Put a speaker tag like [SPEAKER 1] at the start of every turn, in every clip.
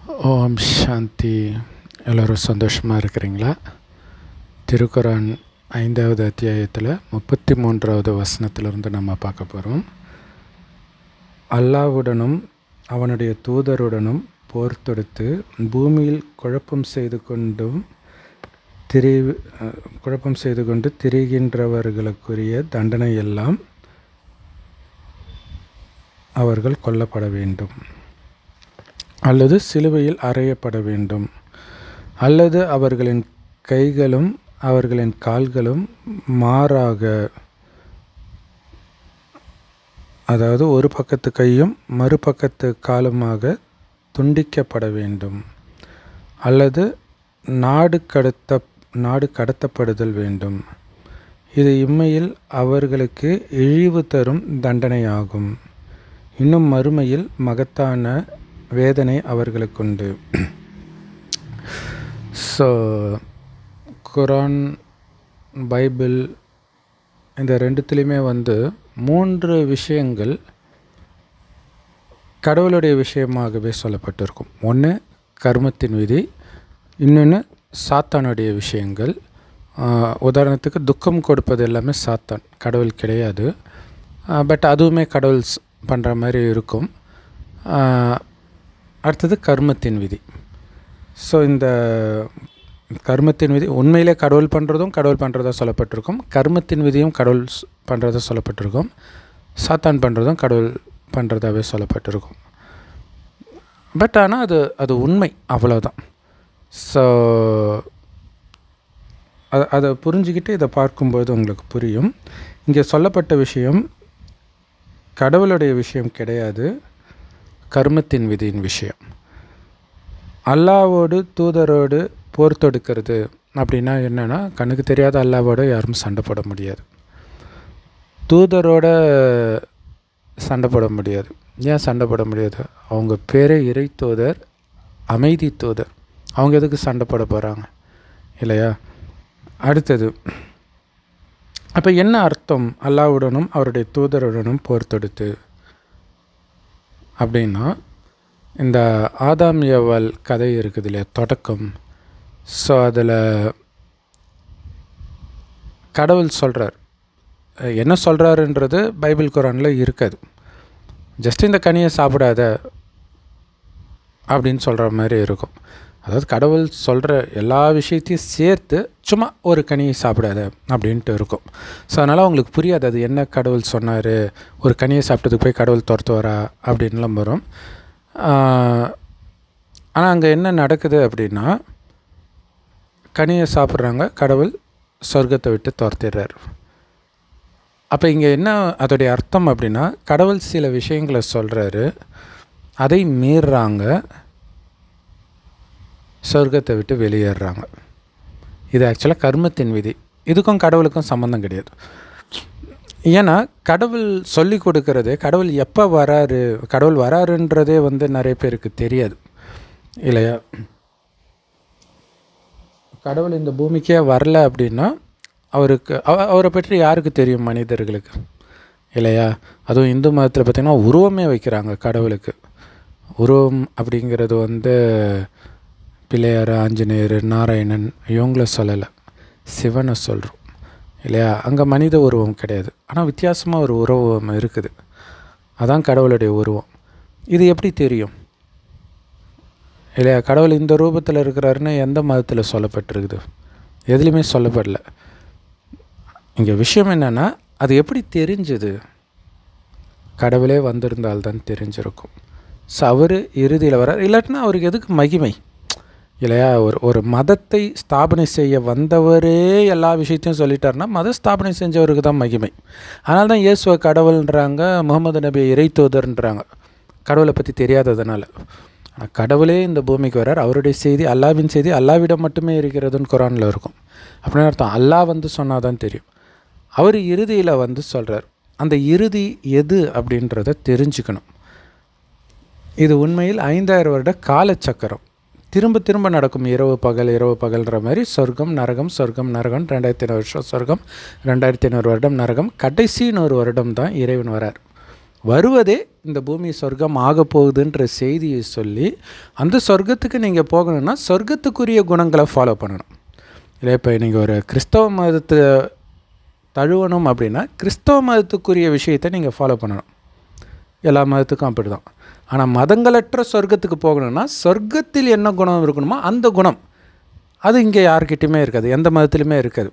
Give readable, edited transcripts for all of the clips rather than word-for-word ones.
[SPEAKER 1] ஓம் சாந்தி. எல்லோரும் சந்தோஷமாக இருக்கிறீங்களா? திருக்குரான் 5வது அத்தியாயத்தில் 33வது வசனத்திலிருந்து நம்ம பார்க்க போகிறோம். அல்லாஹ்வுடனும் அவனுடைய தூதருடனும் போர் தொடுத்து பூமியில் குழப்பம் செய்து கொண்டு திரிகின்றவர்களுக்குரிய தண்டனையெல்லாம் அவர்கள் கொல்லப்பட வேண்டும், அல்லது சிலுவையில் அறையப்பட வேண்டும், அல்லது அவர்களின் கைகளும் அவர்களின் கால்களும் மாறாக, அதாவது ஒரு பக்கத்து கையும் மறுபக்கத்து காலுமாக துண்டிக்கப்பட வேண்டும், அல்லது நாடு கடத்தப்படுதல் வேண்டும். இது இம்மையில் அவர்களுக்கு இழிவு தரும் தண்டனையாகும். இன்னும் மறுமையில் மகத்தான வேதனை அவர்களுக்குண்டு. ஸோ குரான், பைபிள் இந்த ரெண்டுத்துலேயுமே 3 விஷயங்கள் கடவுளுடைய விஷயமாகவே சொல்லப்பட்டிருக்கும். ஒன்று கர்மத்தின் விதி, இன்னொன்று சாத்தானுடைய விஷயங்கள். உதாரணத்துக்கு துக்கம் கொடுப்பது எல்லாமே சாத்தான், கடவுள் கிடையாது. பட் அதுவுமே கடவுள் பண்ணுற மாதிரி இருக்கும். அடுத்தது கர்மத்தின் விதி. ஸோ இந்த கர்மத்தின் விதி உண்மையிலே கடவுள் பண்ணுறதா சொல்லப்பட்டிருக்கும். கர்மத்தின் விதியும் கடவுள் பண்ணுறதா சொல்லப்பட்டிருக்கும். சாத்தான் பண்ணுறதும் கடவுள் பண்ணுறதாவே சொல்லப்பட்டிருக்கும். பட் ஆனால் அது உண்மை, அவ்வளோதான். ஸோ அதை புரிஞ்சுக்கிட்டு இதை பார்க்கும்போது உங்களுக்கு புரியும். இங்கே சொல்லப்பட்ட விஷயம் கடவுளுடைய விஷயம் கிடையாது, கர்மத்தின் விதியின் விஷயம். அல்லாவோடு தூதரோடு போர் தொடுக்கிறது அப்படின்னா என்னென்னா, கண்ணுக்கு தெரியாத அல்லாவோடு யாரும் சண்டை போட முடியாது, தூதரோட சண்டை போட முடியாது. ஏன் சண்டை போட முடியாது? அவங்க பேரே இறை தூதர், அமைதி தூதர். அவங்க எதுக்கு சண்டை போட போகிறாங்க இல்லையா? அடுத்தது, அப்போ என்ன அர்த்தம் அல்லாவுடனும் அவருடைய தூதருடனும் போர் தொடுத்து அப்படின்னா, இந்த ஆதாம் ஏவாள் கதை இருக்குது இல்லையா, தொடக்கம். ஸோ அதில் கடவுள் சொல்கிறார், என்ன சொல்கிறாருன்றது பைபிள் குரானில் இருக்காது. ஜஸ்ட் இந்த கனியை சாப்பிடாத அப்படின்னு சொல்கிற மாதிரி இருக்கும். அதாவது கடவுள் சொல்கிற எல்லா விஷயத்தையும் சேர்த்து சும்மா ஒரு கனியை சாப்பிடாத அப்படின்ட்டு இருக்கும். ஸோ அதனால் அவங்களுக்கு புரியாது அது என்ன கடவுள் சொன்னார், ஒரு கனியை சாப்பிட்டதுக்கு போய் கடவுள் துரத்துவாரா அப்படின்லாம் வரும். ஆனால் அங்கே என்ன நடக்குது அப்படின்னா, கனியை சாப்பிட்றாங்க, கடவுள் சொர்க்கத்தை விட்டு துரத்திடுறார். அப்போ இங்கே என்ன அதோடைய அர்த்தம் அப்படின்னா, கடவுள் சில விஷயங்களை சொல்கிறாரு, அதை மீறுறாங்க, சொர்க்கத்தை விட்டு வெளியேறாங்க. இது ஆக்சுவலாக கர்மத்தின் விதி. இதுக்கும் கடவுளுக்கும் சம்மந்தம் கிடையாது. ஏன்னா கடவுள் சொல்லி கொடுக்கறது, கடவுள் எப்போ வராரு, கடவுள் வராருன்றதே நிறைய பேருக்கு தெரியாது இல்லையா? கடவுள் இந்த பூமிக்கே வரல அப்படின்னா அவரை பற்றி யாருக்கு தெரியும்? மனிதர்களுக்கு இல்லையா? அதுவும் இந்து மதத்தில் பார்த்திங்கன்னா உருவமே வைக்கிறாங்க கடவுளுக்கு. உருவம் அப்படிங்கிறது பிள்ளையார், ஆஞ்சநேயர், நாராயணன் இவங்கள சொல்லலை, சிவனை சொல்கிறோம் இல்லையா? அங்கே மனித உருவம் கிடையாது, ஆனால் வித்தியாசமாக ஒரு உருவம் இருக்குது, அதான் கடவுளுடைய உருவம். இது எப்படி தெரியும் இல்லையா? கடவுள் இந்த ரூபத்தில் இருக்கிறாருன்னு எந்த மதத்தில் சொல்லப்பட்டிருக்குது? எதுலேயுமே சொல்லப்படல. இங்கே விஷயம் என்னென்னா, அது எப்படி தெரிஞ்சுது? கடவுளே வந்திருந்தால்தான் தெரிஞ்சிருக்கும். ஸோ அவர் இறுதியில் வரார். இல்லாட்டினா அவருக்கு எதுக்கு மகிமை இல்லையா? ஒரு மதத்தை ஸ்தாபனை செய்ய வந்தவரே எல்லா விஷயத்தையும் சொல்லிட்டாருன்னா மத ஸ்தாபனை செஞ்சவருக்கு தான் மகிமை. அதனால தான் இயேசுவை கடவுள்ன்றாங்க, முகமது நபியை இறை தூதர்ன்றாங்க, கடவுளை பற்றி தெரியாததுனால. ஆனால் கடவுளே இந்த பூமிக்கு வர்றார், அவருடைய செய்தி, அல்லாவின் செய்தி அல்லாவிடம் மட்டுமே இருக்கிறதுன்னு குரானில் இருக்கும். அப்படின்னு அர்த்தம், அல்லாஹ் சொன்னால் தான் தெரியும். அவர் இறுதியில் சொல்கிறார். அந்த இறுதி எது அப்படின்றத தெரிஞ்சுக்கணும். இது உண்மையில் 5000 வருட காலச்சக்கரம், திரும்ப திரும்ப நடக்கும். இரவு பகல்ன்ற மாதிரி சொர்க்கம் நரகம் 2500 வருஷம் சொர்க்கம், 2500 வருடம் நரகம், கடைசி 100 வருடம் தான் இறைவன் வரார். வருவதே இந்த பூமி சொர்க்கம் ஆக போகுதுன்ற செய்தியை சொல்லி அந்த சொர்க்கத்துக்கு நீங்கள் போகணுன்னா சொர்க்கத்துக்குரிய குணங்களை ஃபாலோ பண்ணணும். இல்லை இப்போ நீங்கள் ஒரு கிறிஸ்தவ மதத்தை தழுவணும் அப்படின்னா கிறிஸ்தவ மதத்துக்குரிய விஷயத்தை நீங்கள் ஃபாலோ பண்ணணும். எல்லா மதத்துக்கும் அப்படி தான். ஆனால் மதங்களற்ற சொர்க்கத்துக்கு போகணுன்னா சொர்க்கத்தில் என்ன குணம் இருக்கணுமோ அந்த குணம் அது இங்கே யாருக்கிட்டையுமே இருக்காது, எந்த மதத்துலையுமே இருக்காது.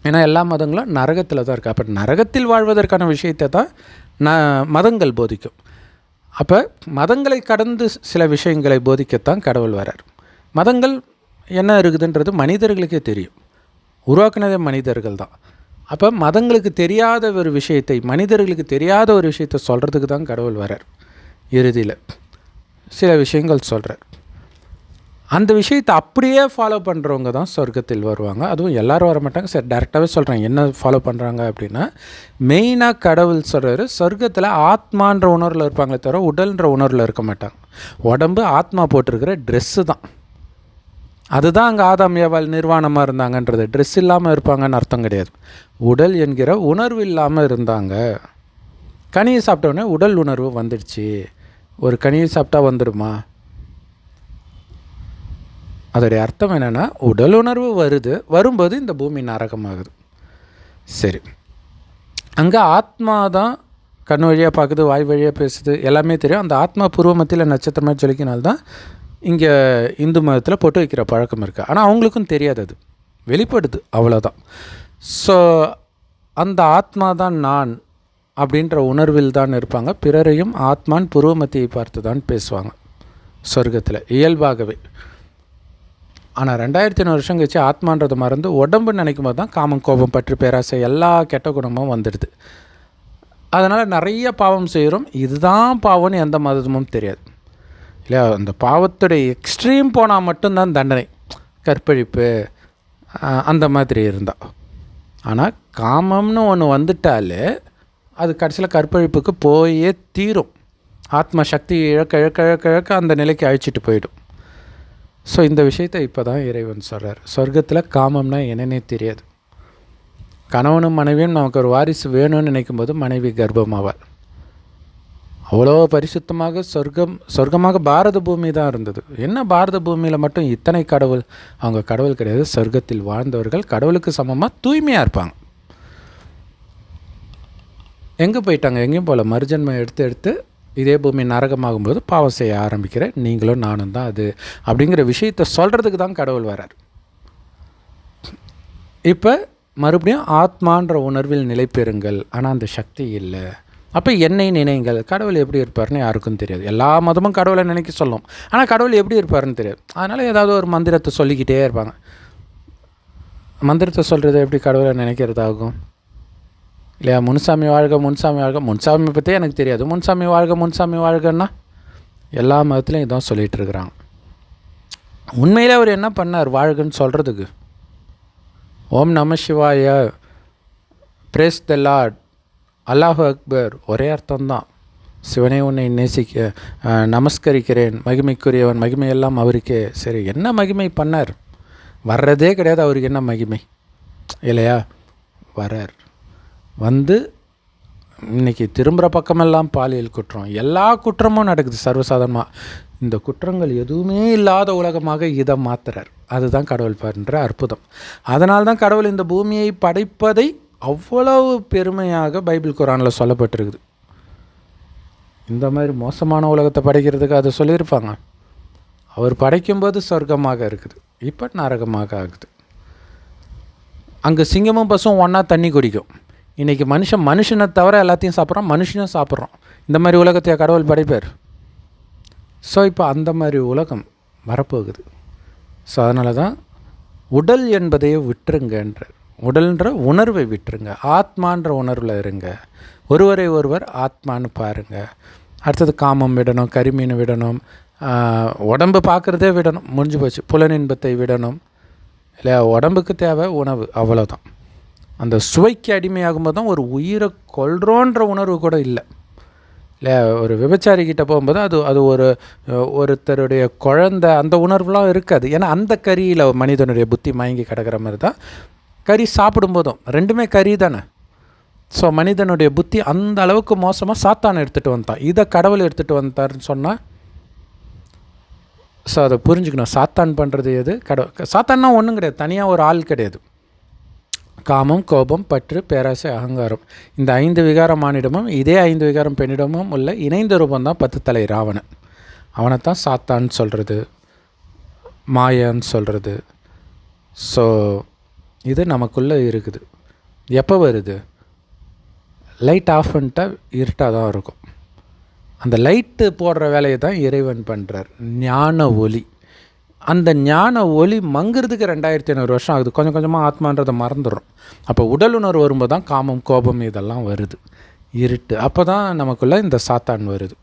[SPEAKER 1] ஏன்னா எல்லா மதங்களும் நரகத்தில் தான் இருக்குது. அப்போ நரகத்தில் வாழ்வதற்கான விஷயத்தை தான் மதங்கள் போதிக்கும். அப்போ மதங்களை கடந்து சில விஷயங்களை போதிக்கத்தான் கடவுள் வரார். மதங்கள் என்ன இருக்குதுன்றது மனிதர்களுக்கே தெரியும், உருவாக்குனதே மனிதர்கள் தான். அப்போ மதங்களுக்கு தெரியாத ஒரு விஷயத்தை, மனிதர்களுக்கு தெரியாத ஒரு விஷயத்தை சொல்கிறதுக்கு தான் கடவுள் வரார். இறுதியில் சில விஷயங்கள் சொல்கிறார். அந்த விஷயத்தை அப்படியே ஃபாலோ பண்ணுறவங்க தான் சொர்க்கத்தில் வருவாங்க. அதுவும் எல்லோரும் வர மாட்டாங்க. சரி, டேரெக்டாகவே சொல்கிறேன் என்ன ஃபாலோ பண்ணுறாங்க அப்படின்னா, மெயினாக கடவுள் சொல்கிறாரு சொர்க்கத்தில் ஆத்மான்ற உணர்வில் இருப்பாங்களே தவிர உடல்ன்ற உணர்வில் இருக்க மாட்டாங்க. உடம்பு ஆத்மா போட்டிருக்கிற ட்ரெஸ்ஸு தான். அதுதான் அங்கே ஆதாம் ஏவாள் நிர்வாணமாக இருந்தாங்கன்றது. ட்ரெஸ் இல்லாமல் இருப்பாங்கன்னு அர்த்தம் கிடையாது. உடல் என்கிற உணர்வு இல்லாமல் இருந்தாங்க. கனியை சாப்பிட்டோடனே உடல் உணர்வு வந்துடுச்சு. ஒரு கனியை சாப்பிட்டா வந்துடுமா? அதோடைய அர்த்தம் என்னென்னா உடல் உணர்வு வரும்போது இந்த பூமி நரகமாகுது. சரி, அங்கே ஆத்மா தான் கண் வழியாக பார்க்குது, வாய் வழியாக பேசுது, எல்லாமே தெரியும். அந்த ஆத்மா பூர்வ மத்தியில் நட்சத்திரமாக ஜொலிக்கினால்தான் இங்கே இந்து மதத்தில் பொட்டு வைக்கிற பழக்கம் இருக்குது. ஆனால் அவங்களுக்கும் தெரியாது, அது வெளிப்படுது, அவ்வளோதான். ஸோ அந்த ஆத்மா தான் நான் அப்படின்ற உணர்வில் தான் இருப்பாங்க. பிறரையும் ஆத்மான் புருவமத்தியை பார்த்து தான் பேசுவாங்க சொர்க்கத்தில் இயல்பாகவே. ஆனால் 2500 வருஷம் கழிச்சு ஆத்மான்றதை மறந்து உடம்பு நினைக்கும் போது தான் காமம், கோபம், பற்று, பேராசை எல்லா கெட்ட குணமும் வந்துடுது. அதனால் நிறைய பாவம் செய்கிறோம். இதுதான் பாவம்னு எந்த மதமும் தெரியாது இல்லையா? அந்த பாவத்துடைய எக்ஸ்ட்ரீம் போனால் மட்டும்தான் தண்டனை, கற்பழிப்பு அந்த மாதிரி இருந்தால். ஆனால் காமம்னு ஒன்று வந்துட்டாலே அது கடைசியில் கற்பழிப்புக்கு போயே தீரும். ஆத்மா சக்தி இழக்க இழக்க இழக்க இழக்க அந்த நிலைக்கு அழிச்சிட்டு போயிடும். ஸோ இந்த விஷயத்தை இப்போ தான் இறைவன் சொல்கிறார். சொர்க்கத்தில் காமம்னா என்னன்னே தெரியாது. கணவனும் மனைவியும் நமக்கு ஒரு வேணும்னு நினைக்கும்போது மனைவி கர்ப்பமாவாள். அவ்வளோ பரிசுத்தமாக சொர்க்கமாக பாரத பூமி தான் இருந்தது. என்ன பாரத பூமியில் மட்டும் இத்தனை கடவுள்? அவங்க கடவுள் கிடையாது. சொர்க்கத்தில் வாழ்ந்தவர்கள் கடவுளுக்கு சமமாக தூய்மையாக இருப்பாங்க. எங்கே போயிட்டாங்க? எங்கேயும் போல் மறுஜன்மம் எடுத்து இதே பூமி நரகமாகும்போது பாவம் செய்ய ஆரம்பிக்கிறேன், நீங்களும் நானும் தான் அது அப்படிங்கிற விஷயத்தை சொல்கிறதுக்கு தான் கடவுள் வரார். இப்போ மறுபடியும் ஆத்மான்ற உணர்வில் நிலை பெறுங்கள். ஆனால் அந்த சக்தி இல்லை. அப்போ என்னை நினைங்கள். கடவுள் எப்படி இருப்பார்னு யாருக்கும் தெரியாது. எல்லா மதமும் கடவுளை நினைக்க சொல்லும், ஆனால் கடவுள் எப்படி இருப்பார்னு தெரியாது. அதனால் ஏதாவது ஒரு மந்திரத்தை சொல்லிக்கிட்டே இருப்பாங்க. மந்திரத்தை சொல்கிறது எப்படி கடவுளை நினைக்கிறதாகும் இல்லையா? முன்சாமி வாழ்க, முன்சாமி வாழ்க. முன்சாமி பற்றியே எனக்கு தெரியாது. முன்சாமி வாழ்க, முன்சாமி வாழ்கன்னா எல்லா மதத்துலையும் இதான் சொல்லிகிட்டு இருக்கிறாங்க. உண்மையிலே அவர் என்ன பண்ணார் வாழ்கன்னு சொல்கிறதுக்கு? ஓம் நம சிவாய, பிரேஸ் த லார்ட், அல்லாஹு அக்பர், ஒரே அர்த்தம்தான். சிவனே உன்னை நமஸ்கரிக்கிறேன், மகிமைக்குரியவன், மகிமையெல்லாம் அவருக்கே. சரி, என்ன மகிமை பண்ணார்? வர்றதே கிடையாது. அவருக்கு என்ன மகிமை இல்லையா? வரார். வந்து இன்றைக்கி திரும்புகிற பக்கமெல்லாம் பாலியல் குற்றம், எல்லா குற்றமும் நடக்குது சர்வசாதாரணமாக. இந்த குற்றங்கள் எதுவுமே இல்லாத உலகமாக இதை மாற்றுறார். அதுதான் கடவுள் பண்ணுற அற்புதம். அதனால்தான் தான் கடவுள் இந்த பூமியை படைப்பதை அவ்வளவு பெருமையாக பைபிள் குரானில் சொல்லப்பட்டிருக்குது. இந்த மாதிரி மோசமான உலகத்தை படைக்கிறதுக்கு அதை சொல்லியிருப்பாங்க. அவர் படைக்கும்போது சொர்க்கமாக இருக்குது, இப்போ நரகமாக ஆகுது. அங்கே சிங்கமும் பசும் ஒன்றா தண்ணி குடிக்கும். இன்றைக்கி மனுஷனை தவிர எல்லாத்தையும் சாப்பிட்றோம், மனுஷனும் சாப்பிட்றோம். இந்த மாதிரி உலகத்தையே கடவுள் படைப்பார். ஸோ இப்போ அந்த மாதிரி உலகம் வரப்போகுது. ஸோ அதனால தான் உடல் என்பதையே விட்டுருங்கன்ற, உடல்ன்ற உணர்வை விட்டுருங்க, ஆத்மான்ற உணர்வில் இருங்க. ஒருவரை ஒருவர் ஆத்மான்னு பாருங்கள். அடுத்தது காமம் விடணும், கரிமீன் விடணும், உடம்பு பார்க்குறதே விடணும், முடிஞ்சு போச்சு. புலனின்பத்தை விடணும் இல்லையா? உடம்புக்கு தேவை உணவு, அவ்வளோதான். அந்த சுவைக்கு அடிமையாகும்போது தான் ஒரு உயிரை கொல்றோன்ற உணர்வு கூட இல்லை இல்லையா? ஒரு விபச்சாரிக்கிட்ட போகும்போது அது ஒருத்தருடைய குழந்தை, அந்த உணர்வுலாம் இருக்காது. ஏன்னா அந்த கறியில் மனிதனுடைய புத்தி மயங்கி கிடக்கிற மாதிரி தான் கறி சாப்பிடும்போதும். ரெண்டுமே கறி தானே. ஸோ மனிதனுடைய புத்தி அந்த அளவுக்கு மோசமாக சாத்தான் எடுத்துகிட்டு வந்தான். இதை கடவுள் எடுத்துகிட்டு வந்தார்னு சொன்னால், ஸோ அதை புரிஞ்சுக்கணும். சாத்தான் பண்ணுறது எது? சாத்தான்னா ஒன்றும் கிடையாது, தனியாக ஒரு ஆள் கிடையாது. காமம், கோபம், பற்று, பேராசை, அகங்காரம், இந்த 5 விகாரம் ஆணிடமும் இதே 5 விகாரம் பெண்ணிடமும் உள்ள இணைந்த ரூபந்தான் 10 தலை ராவணன். அவனைத்தான் சாத்தான்னு சொல்கிறது, மாயான்னு சொல்கிறது. ஸோ இது நமக்குள்ளே இருக்குது. எப்போ வருது? லைட் ஆஃப் பண்ணிட்டா இருட்டாக தான் இருக்கும். அந்த லைட்டு போடுற வேலையை தான் இறைவன் பண்ணுறார். ஞான ஒளி. அந்த ஞான ஒளி மங்கிறதுக்கு 2500 வருஷம் ஆகுது. கொஞ்சம் கொஞ்சமாக ஆத்மான்றதை மறந்துடும். அப்போ உடல் உணர்வு வரும்போது தான் காமம், கோபம் இதெல்லாம் வருது. இருட்டு. அப்போ தான் நமக்குள்ளே இந்த சாத்தான் வருது.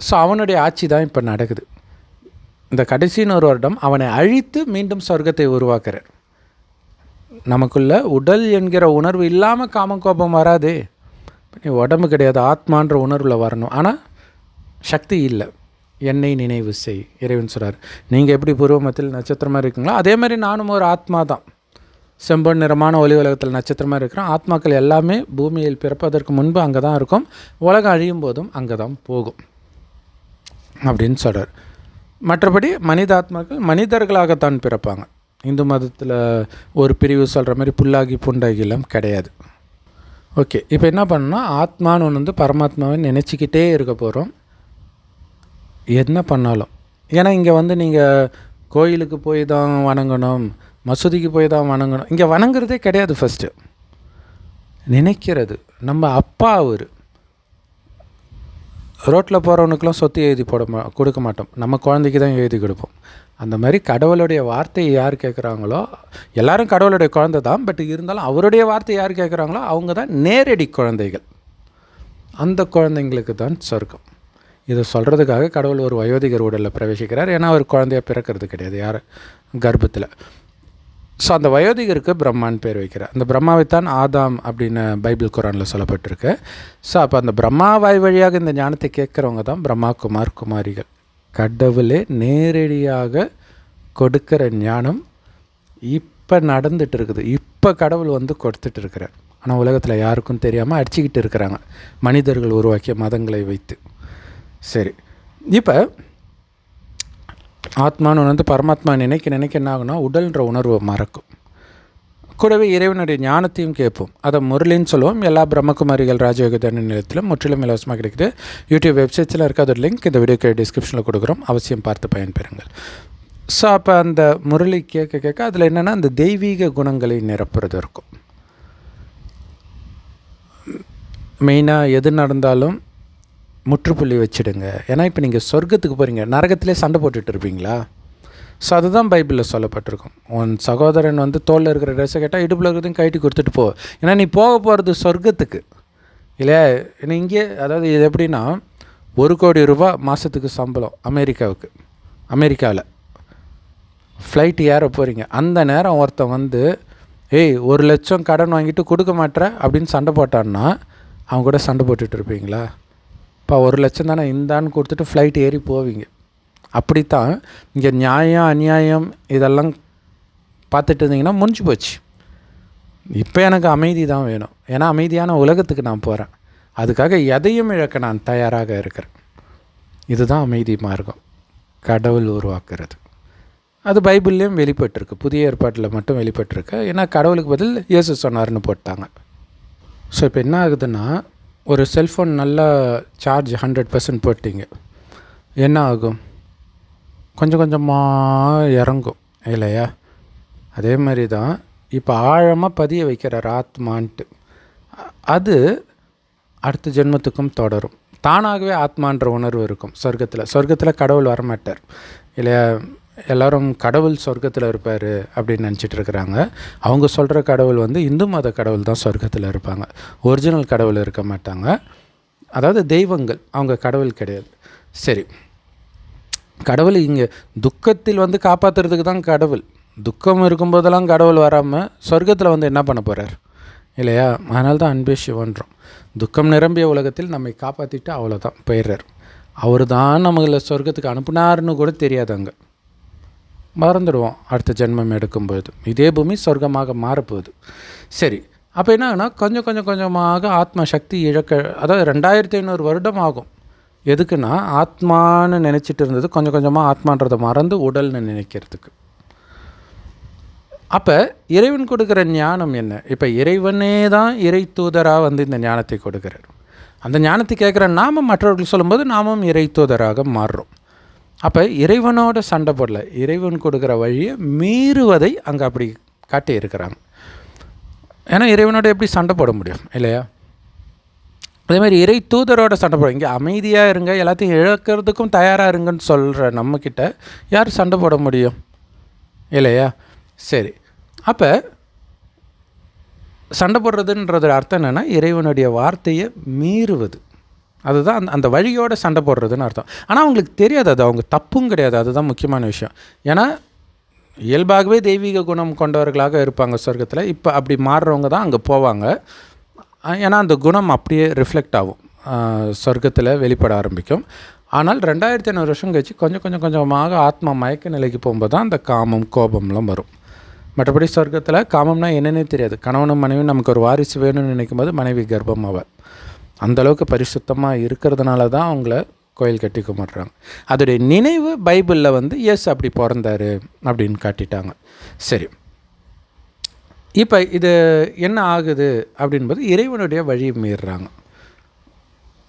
[SPEAKER 1] ஸோ அவனுடைய ஆட்சி தான் இப்போ நடக்குது. இந்த கடைசின்னு ஒரு வருடம் அவனை அழித்து மீண்டும் சொர்க்கத்தை உருவாக்குறார். நமக்குள்ள உடல் என்கிற உணர்வு இல்லாமல் காமம், கோபம் வராதே. உடம்பு கிடையாது, ஆத்மான்ற உணர்வில் வரணும். ஆனால் சக்தி இல்லை. என்னை நினைவு செய், இறைவன் சொல்கிறார். நீங்கள் எப்படி பூர்வமத்தில் நட்சத்திரமாக இருக்கீங்களோ அதே மாதிரி நானும் ஒரு ஆத்மா தான். செம்பொன் நிறமான ஒளி உலகத்தில் நட்சத்திரமாக இருக்கிறேன். ஆத்மாக்கள் எல்லாமே பூமியில் பிறப்பதற்கு முன்பு அங்கே தான் இருக்கும். உலகம் அழியும் போதும் அங்கே தான் போகும் அப்படின்னு சொல்கிறார். மற்றபடி மனித ஆத்மாக்கள் மனிதர்களாகத்தான் பிறப்பாங்க. இந்து மதத்தில் ஒரு பிரிவு சொல்கிற மாதிரி புல்லாகி புண்டாகிலாம் கிடையாது. ஓகே, இப்போ என்ன பண்ணால் ஆத்மான்னு ஒன்று வந்து பரமாத்மாவை நினச்சிக்கிட்டே இருக்க போகிறோம் என்ன பண்ணாலும். ஏன்னா இங்கே வந்து நீங்கள் கோயிலுக்கு போய் தான் வணங்கணும், மசூதிக்கு போய் தான் வணங்கணும். இங்கே வணங்குறதே கிடையாது. ஃபஸ்ட்டு நினைக்கிறது. நம்ம அப்பா அவர். ரோட்டில் போகிறவனுக்கெலாம் சொத்து எழுதி கொடுக்க மாட்டோம். நம்ம குழந்தைக்கு தான் எழுதி கொடுப்போம். அந்த மாதிரி கடவுளுடைய வார்த்தையை யார் கேட்குறாங்களோ, எல்லோரும் கடவுளுடைய குழந்தை தான், பட் இருந்தாலும் அவருடைய வார்த்தையை யார் கேட்குறாங்களோ அவங்க தான் நேரடி குழந்தைகள். அந்த குழந்தைங்களுக்கு தான் சொர்க்கம். இதை சொல்கிறதுக்காக கடவுள் ஒரு வயோதிகர் உடலில் பிரவேசிக்கிறார். ஏன்னா அவர் குழந்தையாக பிறக்கிறது கிடையாது யார் கர்ப்பத்தில். ஸோ அந்த வயோதிகருக்கு பிரம்மான்னு பேர் வைக்கிறார். அந்த பிரம்மாவைத்தான் ஆதாம் அப்படின்னு பைபிள் குரானில் சொல்லப்பட்டிருக்கு. ஸோ அப்போ அந்த பிரம்மா வாய் வழியாக இந்த ஞானத்தை கேட்குறவங்க தான் பிரம்மா குமார் குமாரிகள். கடவுளே நேரடியாக கொடுக்குற ஞானம் இப்போ நடந்துகிட்டு இருக்குது. இப்போ கடவுள் வந்து கொடுத்துட்டு இருக்கிறார். ஆனால் உலகத்தில் யாருக்கும் தெரியாமல் அடிச்சுக்கிட்டு இருக்கிறாங்க மனிதர்கள் உருவாக்கிய மதங்களை வைத்து. சரி, இப்போ ஆத்மான்னு வந்து பரமாத்மா நினைக்க என்ன ஆகுனா உடல்ன்ற உணர்வை மறக்கும். கூடவே இறைவனுடைய ஞானத்தையும் கேட்போம். அதை முரளின்னு சொல்லுவோம். எல்லா பிரம்மகுமாரிகள் ராஜயோக தன நிலையத்திலும் முற்றிலும் இலவசமாக கிடைக்குது. யூடியூப் வெப்சைட்ஸில் இருக்காத ஒரு லிங்க் இந்த வீடியோக்கு டிஸ்கிரிப்ஷனில் கொடுக்குறோம். அவசியம் பார்த்து பயன்பெறுங்கள். ஸோ அப்போ அந்த முரளி கேட்க அதில் என்னென்னா அந்த தெய்வீக குணங்களை நிரப்புறது இருக்கும். மெயினாக எது நடந்தாலும் முற்றுப்புள்ளி வச்சுடுங்க. ஏன்னா இப்போ நீங்கள் சொர்க்கத்துக்கு போகிறீங்க, நரகத்திலே சண்டை போட்டுட்டு இருப்பீங்களா? ஸோ அதுதான் பைபிளில் சொல்லப்பட்டிருக்கும். உன் சகோதரன் வந்து தோளில் இருக்கிற ட்ரெஸ்ஸை கேட்டால் இடுப்பில் இருக்கிறதையும் கைட்டி கொடுத்துட்டு போ. ஏன்னா நீ போக போகிறது சொர்க்கத்துக்கு இல்லையா? ஏன்னா இங்கே அதாவது இது எப்படின்னா 1 கோடி ரூபா மாதத்துக்கு சம்பளம் அமெரிக்காவில் ஃப்ளைட் ஏற போகிறீங்க. அந்த நேரம் ஒருத்தன் வந்து 1 லட்சம் கடன் வாங்கிட்டு கொடுக்க மாட்டேற அப்படின்னு சண்டை போட்டான்னா அவங்க கூட சண்டை போட்டுட்டு இருப்பீங்களா? இப்போ 1 லட்சம் தானே இந்தான்னு கொடுத்துட்டு ஃப்ளைட் ஏறி போவீங்க. அப்படித்தான் இங்கே நியாயம் அநியாயம் இதெல்லாம் பார்த்துட்டு இருந்தீங்கன்னா முடிஞ்சு போச்சு. இப்போ எனக்கு அமைதி தான் வேணும். ஏன்னா அமைதியான உலகத்துக்கு நான் போகிறேன். அதுக்காக எதையும் இழக்க நான் தயாராக இருக்கிறேன். இதுதான் அமைதி மார்க்கம், கடவுள் உருவாக்குறது. அது பைபிள்லேயும் வெளிப்பட்டிருக்கு, புதிய ஏற்பாட்டில் மட்டும் வெளிப்பட்டிருக்கு. ஏன்னா கடவுளுக்கு பதில் இயேசு சொன்னார்னு போட்டாங்க. ஸோ இப்போ என்ன ஆகுதுன்னா, ஒரு செல்ஃபோன் நல்லா சார்ஜ் 100% போட்டிங்க, என்ன ஆகும்? கொஞ்சம் கொஞ்சமாக இறங்கும் இல்லையா? அதே மாதிரி தான் இப்போ ஆழமாக பதிய வைக்கிறார் ஆத்மான்ட்டு. அது அடுத்த ஜென்மத்துக்கும் தொடரும். தானாகவே ஆத்மான்ற உணர்வு இருக்கும் சொர்க்கத்தில் கடவுள் வரமாட்டார் இல்லையா? எல்லோரும் கடவுள் சொர்க்கத்தில் இருப்பார் அப்படின்னு நினச்சிட்டு இருக்கிறாங்க. அவங்க சொல்கிற கடவுள் வந்து இந்து மத கடவுள் தான் சொர்க்கத்தில் இருப்பாங்க. ஒரிஜினல் கடவுள் இருக்க மாட்டாங்க. அதாவது தெய்வங்கள், அவங்க கடவுள் கிடையாது. சரி, கடவுள் இங்கே துக்கத்தில் வந்து காப்பாற்றுறதுக்கு தான் கடவுள். துக்கம் இருக்கும்போதெல்லாம் கடவுள் வராமல் சொர்க்கத்தில் வந்து என்ன பண்ண போகிறார் இல்லையா? அதனால தான் அன்பே சிவன்றோம். துக்கம் நிரம்பிய உலகத்தில் நம்மை காப்பாற்றிட்டு அவ்வளோதான் போயிடுறார். அவர் தான் நம்மளை சொர்க்கத்துக்கு அனுப்புனார்னு கூட தெரியாது. அங்கே மறந்துடுவோம் அடுத்த ஜென்மம் எடுக்கும்போது. இதே பூமி சொர்க்கமாக மாறப்போகுது. சரி, அப்போ என்ன ஆகுனா கொஞ்சம் கொஞ்சம் கொஞ்சமாக ஆத்ம சக்தி இழக்க, அதாவது 2500 வருடம் ஆகும். எதுக்குன்னா ஆத்மான்னு நினச்சிட்டு இருந்தது கொஞ்சம் கொஞ்சமாக ஆத்மான்றதை மறந்து உடல்னு நினைக்கிறதுக்கு. அப்போ இறைவன் கொடுக்குற ஞானம் என்ன? இப்போ இறைவனே தான் இறை தூதராக வந்து இந்த ஞானத்தை கொடுக்குறார். அந்த ஞானத்தை கேட்குற நாம் மற்றவர்கள் சொல்லும்போது நாமும் இறை தூதராக மாறுறோம். அப்போ இறைவனோட சண்டை போடல, இறைவன் கொடுக்குற வழியை மீறுவதை அங்கே அப்படி காட்டி இருக்கிறாங்க. ஏன்னா இறைவனோட எப்படி சண்டை போட முடியும் இல்லையா? அதேமாதிரி இறை தூதரோட சண்டை போட, இங்கே அமைதியாக இருங்க, எல்லாத்தையும் இழக்கிறதுக்கும் தயாராக இருங்கன்னு சொல்கிற நம்மக்கிட்ட யார் சண்டை போட முடியும் இல்லையா? சரி, அப்போ சண்டை போடுறதுன்றது அர்த்தம் என்னென்னா இறைவனுடைய வார்த்தையை மீறுவது. அதுதான் அந்த வழியோடு சண்டை போடுறதுன்னு அர்த்தம். ஆனால் அவங்களுக்கு தெரியாது, அது அவங்க தப்பும் கிடையாது. அதுதான் முக்கியமான விஷயம். ஏன்னா இயல்பாகவே தெய்வீக குணம் கொண்டவர்களாக இருப்பாங்க சொர்க்கத்தில். இப்போ அப்படி மாறுறவங்க தான் அங்கே போவாங்க. ஏன்னா அந்த குணம் அப்படியே ரிஃப்ளெக்ட் ஆகும், சொர்க்கத்தில் வெளிப்பட ஆரம்பிக்கும். ஆனால் 2500 வருஷம் கழிச்சு கொஞ்சம் கொஞ்சம் கொஞ்சமாக ஆத்மா மயக்க நிலைக்கு போகும்போது தான் அந்த காமம் கோபம்லாம் வரும். மற்றபடி சொர்க்கத்தில் காமம்னா என்னன்னே தெரியாது. கணவனும் மனைவியும் நமக்கு ஒரு வாரிசு வேணும்னு நினைக்கும் போது மனைவி கர்ப்பம் ஆவாள். அந்தளவுக்கு பரிசுத்தமாக இருக்கிறதுனால தான் அவங்கள கோயில் கட்டி கும்பிட்றாங்க. அதோடைய நினைவு பைபிளில் வந்து இயேசு அப்படி பிறந்தார் அப்படின்னு காட்டிட்டாங்க. சரி, இப்போ இது என்ன ஆகுது அப்படின்போது இறைவனுடைய வழியை மீறுறாங்க,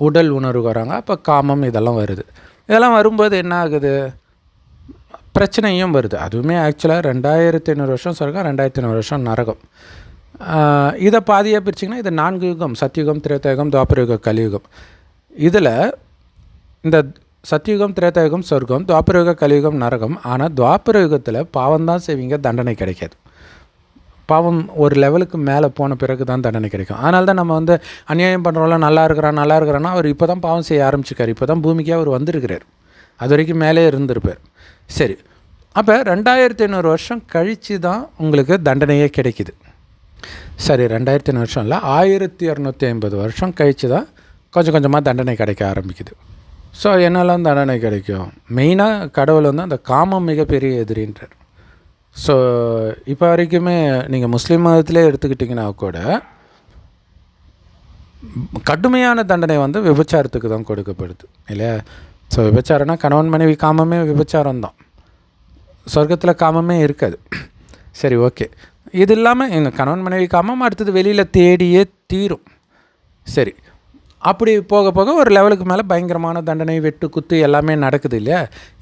[SPEAKER 1] உடல் உணர்வு வராங்க. அப்போ காமம் இதெல்லாம் வருது. இதெல்லாம் வரும்போது என்ன ஆகுது? பிரச்சனையும் வருது. அதுவுமே ஆக்சுவலாக 2500 வருஷம் சொர்க்கம், 2500 வருஷம் நரகம். இதை பாதியாக பிரிச்சிங்கன்னா இது 4 யுகம்: சத்தியுகம், திரேதாயுகம், துவாபரயுகம், கலியுகம். இதில் இந்த சத்தியுகம், திரேதாயுகம் சொர்க்கம், துவாபரயுக, கலியுகம் நரகம். ஆனால் துவாபரயுகத்தில் பாவம்தான் செய்வீங்க, தண்டனை கிடைக்காது. பாவம் ஒரு லெவலுக்கு மேலே போன பிறகு தான் தண்டனை கிடைக்கும். அதனால தான் நம்ம வந்து அநியாயம் பண்ணுறவங்களாம் நல்லா இருக்கிறான்னா அவர் இப்போ தான் பாவம் செய்ய ஆரம்பிச்சிருக்கார். இப்போ தான் பூமிக்கே அவர் வந்திருக்கிறார். அது வரைக்கும் மேலே இருந்திருப்பார். சரி, அப்போ 2500 வருஷம் கழித்து தான் உங்களுக்கு தண்டனையே கிடைக்கிது. சரி, 2500 வருஷம் இல்லை, 1250 வருஷம் கழித்து தான் கொஞ்சம் கொஞ்சமாக தண்டனை கிடைக்க ஆரம்பிக்குது. ஸோ என்னெல்லாம் தண்டனை கிடைக்கும்? மெயினாக கடவுள் வந்து அந்த காமம் மிகப்பெரிய எதிரின்றார். ஸோ இப்போ வரைக்குமே நீங்கள் முஸ்லீம் மதத்திலே எடுத்துக்கிட்டிங்கன்னா கூட கடுமையான தண்டனை வந்து விபச்சாரத்துக்கு தான் கொடுக்கப்படுது இல்லையா? ஸோ விபச்சாரம்னா கணவன் மனைவி காமமே விபச்சாரம் தான். சொர்க்கத்தில் காமமே இருக்காது. சரி, ஓகே. இது இல்லாமல் இந்த கணவன் மனைவி காமம் அடுத்தது வெளியில் தேடியே தீரும். சரி, அப்படி போக போக ஒரு லெவலுக்கு மேலே பயங்கரமான தண்டனை, வெட்டு குத்து எல்லாமே நடக்குது இல்லையா?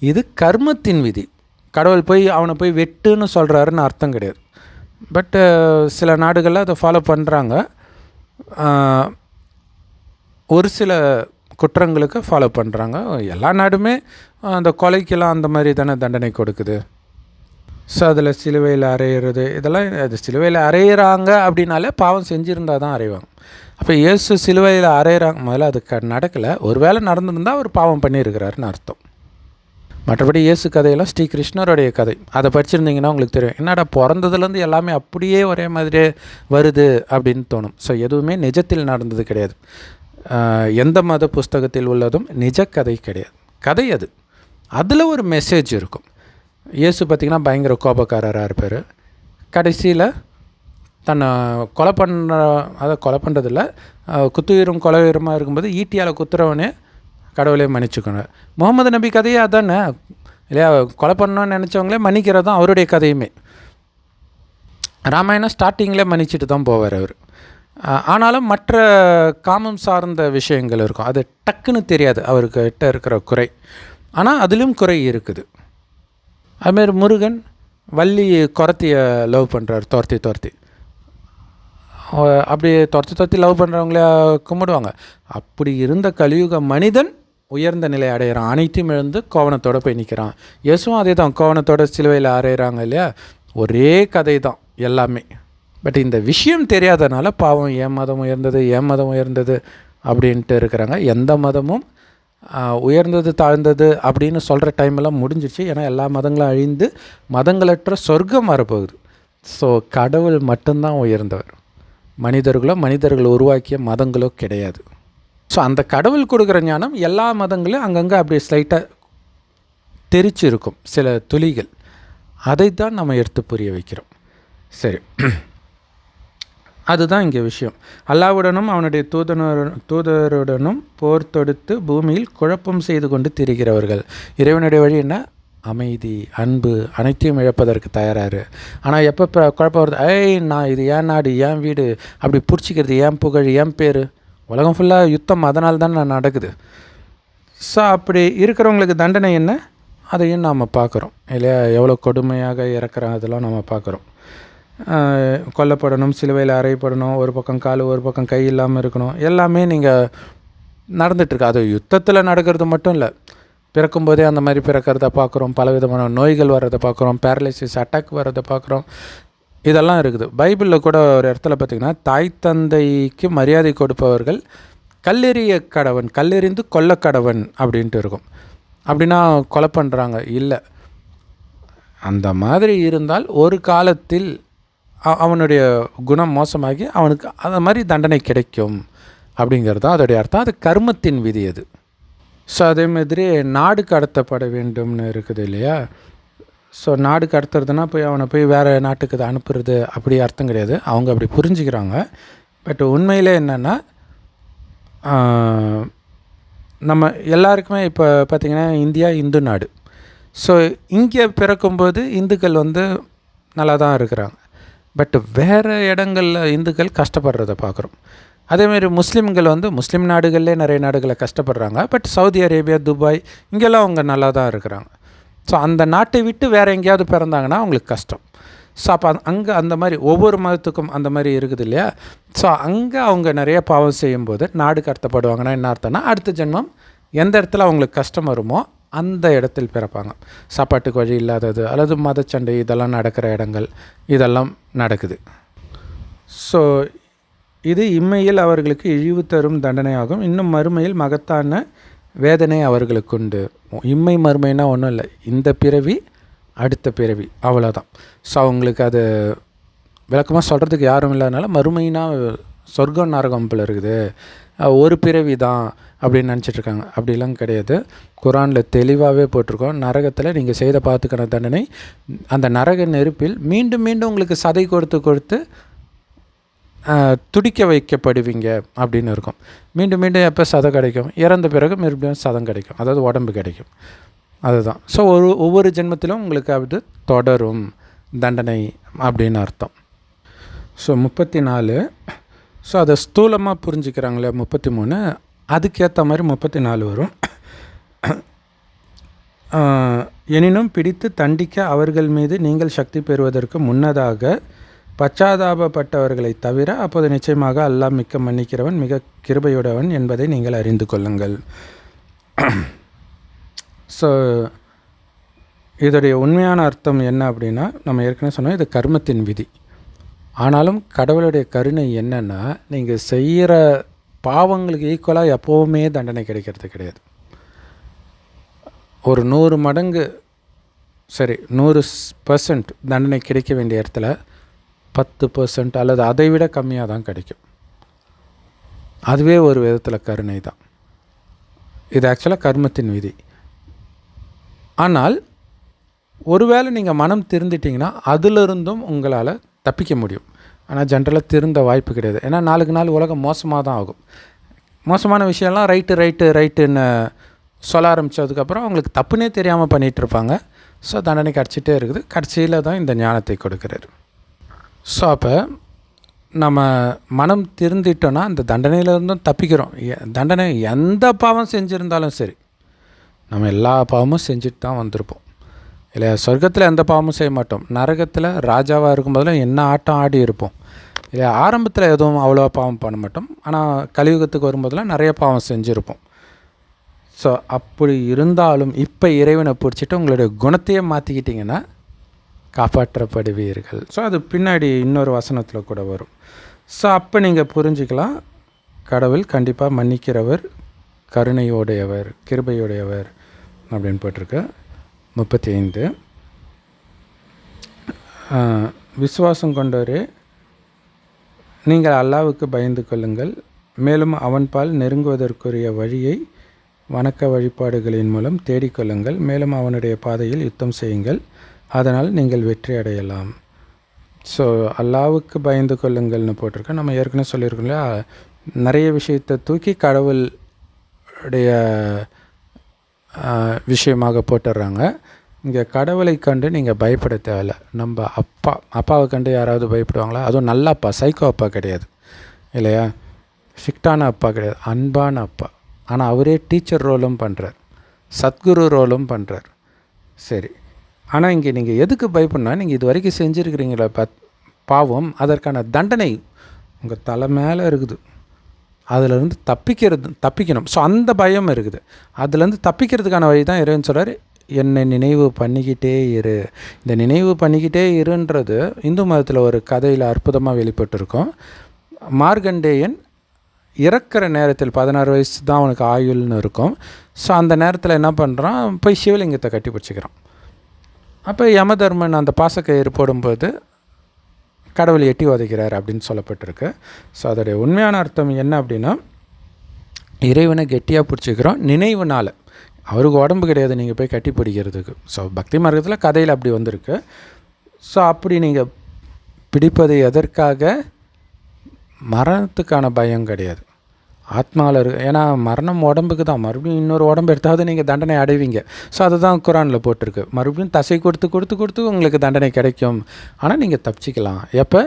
[SPEAKER 1] இது கர்மத்தின் விதி. கடவுள் போய் அவனை போய் வெட்டுன்னு சொல்கிறாருன்னு அர்த்தம் கிடையாது. பட்டு சில நாடுகளில் அதை ஃபாலோ பண்ணுறாங்க. ஒரு சில குற்றங்களுக்கு ஃபாலோ பண்ணுறாங்க. எல்லா நாடுமே அந்த கொலைக்கெல்லாம் அந்த மாதிரி தானே தண்டனை கொடுக்குது. ஸோ அதில் சிலுவையில் அறையிறது இதெல்லாம், அது சிலுவையில் அறையிறாங்க அப்படின்னாலே பாவம் செஞ்சுருந்தால் தான் அறைவாங்க. அப்போ இயேசு சிலுவையில் அறையிறாங்க, முதல்ல அது நடக்கலை. ஒரு வேளை நடந்துருந்தால் அவர் பாவம் பண்ணியிருக்கிறாருன்னு அர்த்தம். மற்றபடி இயேசு கதையெல்லாம் ஸ்ரீ கிருஷ்ணருடைய கதை. அதை படிச்சிருந்தீங்கன்னா உங்களுக்கு தெரியும், என்னடா பிறந்ததுலேருந்து எல்லாமே அப்படியே ஒரே மாதிரியே வருது அப்படின்னு தோணும். ஸோ எதுவுமே நிஜத்தில் நடந்தது கிடையாது. எந்த மத புஸ்தகத்தில் உள்ளதும் நிஜ கதை கிடையாது. கதை அது, அதில் ஒரு மெசேஜ் இருக்கும். இயேசு பார்த்திங்கன்னா பயங்கர கோபக்காரராக இருப்பார். கடைசியில் தன்னை கொலை பண்ணுறதில்ல, குத்துயிரும் கொலையுரமாக இருக்கும்போது ஈட்டியால் குத்துறவனே கடவுளே மன்னிச்சுக்கணும். முகமது நபி கதையே அதானே இல்லையா? கொலை பண்ணணும்னு நினச்சவங்களே மன்னிக்கிறது தான் அவருடைய கதையுமே. ராமாயணம் ஸ்டார்டிங்கில் மன்னிச்சுட்டு தான் போவார் அவர். ஆனாலும் மற்ற காமம் சார்ந்த விஷயங்கள் இருக்கும், அது டக்குன்னு தெரியாது அவர்கிட்ட இருக்கிற குறை. ஆனால் அதிலும் குறை இருக்குது. அதுமாரி முருகன் வள்ளி குறத்திய லவ் பண்ணுறார், துரத்தி அப்படி துரத்தி லவ் பண்ணுறவங்கள கும்பிடுவாங்க. அப்படி இருந்த கலியுக மனிதன் உயர்ந்த நிலை அடையிறான், அனைத்தையும் இழந்து கோவணத்தோடு போய் நிற்கிறான். இயேசுவும் அதே தான், கோவணத்தோட சிலுவையில் அறையிறாங்க இல்லையா? ஒரே கதை தான் எல்லாமே. பட் இந்த விஷயம் தெரியாதனால பாவம் என் மதம் உயர்ந்தது அப்படின்ட்டு இருக்கிறாங்க. எந்த மதமும் உயர்ந்தது தாழ்ந்தது அப்படின்னு சொல்கிற டைமெல்லாம் முடிஞ்சிச்சு. ஏன்னா எல்லா மதங்களும் அழிந்து மதங்களற்ற சொர்க்கம் வரப்போகுது. ஸோ கடவுள் மட்டும்தான் உயர்ந்தவர், மனிதர்கள் உருவாக்கிய மதங்களோ கிடையாது. ஸோ அந்த கடவுள் கொடுக்குற ஞானம் எல்லா மதங்களையும் அங்கங்கே அப்படியே ஸ்லைட்டாக தெரிச்சு இருக்கும், சில துளிகள். அதைத்தான் நம்ம எடுத்து புரிய வைக்கிறோம். சரி, அதுதான் இங்கே விஷயம். அல்லாஹ்வுடனும் அவனுடைய தூதருடனும் போர் தொடுத்து பூமியில் குழப்பம் செய்து கொண்டு திரிகிறவர்கள். இறைவனுடைய வழி என்ன? அமைதி, அன்பு, அனைத்தையும் இழப்பதற்கு தயாராரு. ஆனால் எப்போ குழப்பம் வருது, நான் இது ஏன் நாடு, ஏன் வீடு, அப்படி பிடிச்சிக்கிறது, ஏன் புகழ், ஏன் பேர், உலகம் ஃபுல்லாக யுத்தம் அதனால தான் நடக்குது. ஸோ அப்படி இருக்கிறவங்களுக்கு தண்டனை என்ன, அதையும் நாம் பார்க்குறோம் இல்லையா? எவ்வளோ கொடுமையாக இறக்குறோம், அதெல்லாம் நம்ம பார்க்குறோம். கொல்லப்படணும், சிலுவையில் அறையப்படணும், ஒரு பக்கம் கால் ஒரு பக்கம் கை இல்லாமல் இருக்கணும், எல்லாமே நீங்கள் நடந்துகிட்ருக்கு. அது யுத்தத்தில் நடக்கிறது மட்டும் இல்லை, பிறக்கும்போதே அந்த மாதிரி பிறக்கிறத பார்க்குறோம், பலவிதமான நோய்கள் வர்றதை பார்க்குறோம், பேரலைசிஸ் அட்டாக் வர்றதை பார்க்குறோம், இதெல்லாம் இருக்குது. பைபிளில் கூட ஒரு இடத்துல பார்த்திங்கன்னா, தாய் தந்தைக்கு மரியாதை கொடுப்பவர்கள் கல்லெறிய கடவன், கல்லெறிந்து கொல்ல கடவன் அப்படின்ட்டு இருக்கும். அப்படின்னா கொலை பண்ணுறாங்க இல்லை. அந்த மாதிரி இருந்தால் ஒரு காலத்தில் அவனுடைய குணம் மோசமாகி அவனுக்கு அந்த மாதிரி தண்டனை கிடைக்கும் அப்படிங்கிறது தான் அதோடைய அர்த்தம். அது கர்மத்தின் விதி அது. ஸோ அதே மாதிரி நாடு கடத்தப்பட வேண்டும்னு இருக்குது இல்லையா? ஸோ நாடு கடத்துறதுனா அவனை போய் வேறு நாட்டுக்கு அனுப்புறது அப்படி அர்த்தம் கிடையாது. அவங்க அப்படி புரிஞ்சுக்கிறாங்க. பட் உண்மையிலே என்னென்னா, நம்ம எல்லாருக்குமே இப்போ பார்த்திங்கன்னா இந்தியா இந்து நாடு. ஸோ இங்கே பிறக்கும்போது இந்துக்கள் நல்லா தான் இருக்கிறாங்க. பட் வேறு இடங்களில் இந்துக்கள் கஷ்டப்படுறத பார்க்குறோம். அதேமாரி முஸ்லீம்கள் முஸ்லீம் நாடுகள்லே நிறைய நாடுகளை கஷ்டப்படுறாங்க. பட் சவுதி அரேபியா, துபாய் இங்கெல்லாம் அவங்க நல்லா தான் இருக்கிறாங்க. ஸோ அந்த நாட்டை விட்டு வேறு எங்கேயாவது பிறந்தாங்கன்னா அவங்களுக்கு கஷ்டம். ஸோ அப்போ அங்கே அந்த மாதிரி ஒவ்வொரு மதத்துக்கும் அந்த மாதிரி இருக்குது இல்லையா? ஸோ அங்கே அவங்க நிறைய பாவம் செய்யும்போது நாடு கடத்தப்படுவாங்கன்னா என்ன அர்த்தம்னா, அடுத்த ஜென்மம் எந்த இடத்துல அவங்களுக்கு கஷ்டம் வருமோ அந்த இடத்தில் பிறப்பாங்க. சாப்பாட்டுக்கு வழி இல்லாதது அல்லது மதச்சண்டை இதெல்லாம் நடக்கிற இடங்கள் இதெல்லாம் நடக்குது. ஸோ இது இம்மையில் அவர்களுக்கு இழிவு தரும் தண்டனையாகும். இன்னும் மறுமையில் மகத்தான வேதனை அவர்களுக்கு உண்டு. இம்மை மறுமைனா ஒன்றும் இல்லை, இந்த பிறவி அடுத்த பிறவி, அவ்வளோதான். ஸோ அவங்களுக்கு அது விளக்கமாக சொல்கிறதுக்கு யாரும் இல்லாதனால மறுமைனா சொர்க்கம் நரகம் போல் இருக்குது, ஒரு பிறவி தான் அப்படின்னு நினச்சிட்ருக்காங்க. அப்படிலாம் கிடையாது. குரானில் தெளிவாகவே போட்டிருக்கோம், நரகத்தில் நீங்கள் செய்த பாத்துக்கான தண்டனை அந்த நரக நெருப்பில் மீண்டும் மீண்டும் உங்களுக்கு சதை கொடுத்து துடிக்க வைக்கப்படுவீங்க அப்படின்னு இருக்கும். மீண்டும் மீண்டும் எப்போ சதை கிடைக்கும்? இறந்த பிறகு மறுபடியும் சதம் கிடைக்கும், அதாவது உடம்பு கிடைக்கும், அதுதான். ஸோ ஒவ்வொரு ஜென்மத்திலும் உங்களுக்கு அது தொடரும் தண்டனை அப்படின்னு அர்த்தம். ஸோ 34. ஸோ அதை ஸ்தூலமாக புரிஞ்சுக்கிறாங்களே 33, அதுக்கேற்ற மாதிரி 34 வரும். எனினும் பிடித்து தண்டிக்க அவர்கள் மீது நீங்கள் சக்தி பெறுவதற்கு முன்னதாக பச்சாதாபப்பட்டவர்களை தவிர அப்போது நிச்சயமாக அல்லாஹ் மிக்க மன்னிக்கிறவன் மிக கிருபையுடையவன் என்பதை நீங்கள் அறிந்து கொள்ளுங்கள். ஸோ இதோடைய உண்மையான அர்த்தம் என்ன அப்படின்னா, நம்ம ஏற்கனவே சொன்னோம், இது கர்மத்தின் விதி. ஆனாலும் கடவுளுடைய கருணை என்னென்னா, நீங்கள் செய்கிற பாவங்களுக்கு ஈக்குவலாக எப்போவுமே தண்டனை கிடைக்கிறது கிடையாது. ஒரு 100 மடங்கு 100% தண்டனை கிடைக்க வேண்டிய இடத்துல 10% அல்லது அதை விட கம்மியாக தான் கிடைக்கும். அதுவே ஒரு விதத்தில் கருணை தான். இது ஆக்சுவலாக கர்மத்தின் விதி. ஆனால் ஒருவேளை நீங்கள் மனம் திருந்திட்டிங்கன்னா அதிலிருந்தும் உங்களால் தப்பிக்க முடியும். ஆனால் ஜென்ரலாக திருந்த வாய்ப்பு கிடையாது. ஏன்னா நாளுக்கு நாள் உலகம் மோசமாக தான் ஆகும். மோசமான விஷயம்லாம் ரைட்டுன்னு சொல்ல ஆரம்பித்ததுக்கப்புறம் அவங்களுக்கு தப்புனே தெரியாமல் பண்ணிகிட்ருப்பாங்க. ஸோ தண்டனை கிடச்சிட்டே இருக்குது. கடைசியில் தான் இந்த ஞானத்தை கொடுக்குறாரு. ஸோ அப்போ நம்ம மனம் திருந்திட்டோன்னா அந்த தண்டனையிலேருந்தும் தப்பிக்கிறோம். தண்டனை எந்த பாவம் செஞ்சுருந்தாலும் சரி, நம்ம எல்லா பாவமும் செஞ்சுட்டு தான் வந்திருப்போம் இல்லையா? சொர்க்கத்தில் எந்த பாவமும் செய்ய மாட்டோம். நரகத்தில் ராஜாவாக இருக்கும்போதெல்லாம் என்ன ஆட்டம் ஆடி இருப்போம் இல்லையா? ஆரம்பத்தில் எதுவும் அவ்வளோவா பாவம் பண்ண மாட்டோம். ஆனால் கலியுகத்துக்கு வரும்போதெல்லாம் நிறைய பாவம் செஞ்சுருப்போம். ஸோ அப்படி இருந்தாலும் இப்போ இறைவனை பிடிச்சிட்டு உங்களுடைய குணத்தையே மாற்றிக்கிட்டிங்கன்னா காப்பாற்றப்படுவீர்கள். ஸோ அது பின்னாடி இன்னொரு வசனத்தில் கூட வரும். ஸோ அப்போ நீங்கள் புரிஞ்சிக்கலாம், கடவுள் கண்டிப்பாக மன்னிக்கிறவர், கருணையோடையவர், கிருபையுடையவர் அப்படின்னு போட்டிருக்கு. 35. விசுவாசம் கொண்டவரே, நீங்கள் அல்லாஹ்வுக்கு பயந்து கொள்ளுங்கள், மேலும் அவன்பால் நெருங்குவதற்குரிய வழியை வணக்க வழிபாடுகளின் மூலம் தேடிக்கொள்ளுங்கள், மேலும் அவனுடைய பாதையில் யுத்தம் செய்யுங்கள், அதனால் நீங்கள் வெற்றி அடையலாம். ஸோ அல்லாவுக்கு பயந்து கொள்ளுங்கள்னு போட்டிருக்கேன். நம்ம ஏற்கனவே சொல்லியிருக்கோம் இல்லையா, நிறைய விஷயத்தை தூக்கி கடவுளுடைய விஷயமாக போட்டுடுறாங்க. இங்கே கடவுளை கண்டு நீங்கள் பயப்பட தேவையில்ல. நம்ம அப்பாவை கண்டு யாராவது பயப்படுவாங்களா? அதுவும் நல்ல அப்பா, சைக்கோ அப்பா கிடையாது இல்லையா, ஸ்ட்ரிக்டான அப்பா கிடையாது, அன்பான அப்பா. ஆனால் அவரே டீச்சர் ரோலும் பண்ணுறார், சத்குரு ரோலும் பண்ணுறார். சரி, ஆனால் இங்கே நீங்கள் எதுக்கு பயப்படணும்? நீங்கள் இது வரைக்கும் செஞ்சுருக்கிறீங்களா பாவம், அதற்கான தண்டனை உங்கள் தலை மேலே இருக்குது. அதிலேருந்து தப்பிக்கணும். ஸோ அந்த பயம் இருக்குது. அதுலேருந்து தப்பிக்கிறதுக்கான வழி தான் இறைவன் சொல்கிறார், என்னை நினைவு பண்ணிக்கிட்டே இரு. இந்த நினைவு பண்ணிக்கிட்டே இருன்றது இந்து மதத்தில் ஒரு கதையில் அற்புதமாக வெளிப்பட்டிருக்கும். மார்கண்டேயன் இறக்கிற நேரத்தில் 16 வயசு தான் அவனுக்கு ஆயுள்னு இருக்கும். ஸோ அந்த நேரத்தில் என்ன பண்ணுறான், போய் சிவலிங்கத்தை கட்டி பிடிச்சிக்கிறான். அப்போ யமதர்மன் அந்த பாசக்கயிறு போடும்போது கடவுள் எட்டி உதைக்கிறார் அப்படின்னு சொல்லப்பட்டிருக்கு. ஸோ அதோடைய உண்மையான அர்த்தம் என்ன அப்படின்னா, இறைவனை கெட்டியாக பிடிச்சிக்கிறோம் நினைவுனால். அவருக்கு உடம்பு கிடையாது நீங்கள் போய் கட்டி பிடிக்கிறதுக்கு. ஸோ பக்தி மார்க்கத்தில் கதையில் அப்படி வந்திருக்கு. ஸோ அப்படி நீங்கள் பிடிப்பது எதற்காக? மரணத்துக்கான பயம் கிடையாது, ஆத்மாவில் இருக்குது. ஏன்னா மரணம் உடம்புக்கு தான், மறுபடியும் இன்னொரு உடம்பு எடுத்தாவது நீங்கள் தண்டனை அடைவீங்க. ஸோ அதுதான் குரானில் போட்டிருக்கு, மறுபடியும் தசை கொடுத்து உங்களுக்கு தண்டனை கிடைக்கும். ஆனால் நீங்கள் தப்பிச்சிக்கலாம். எப்போ?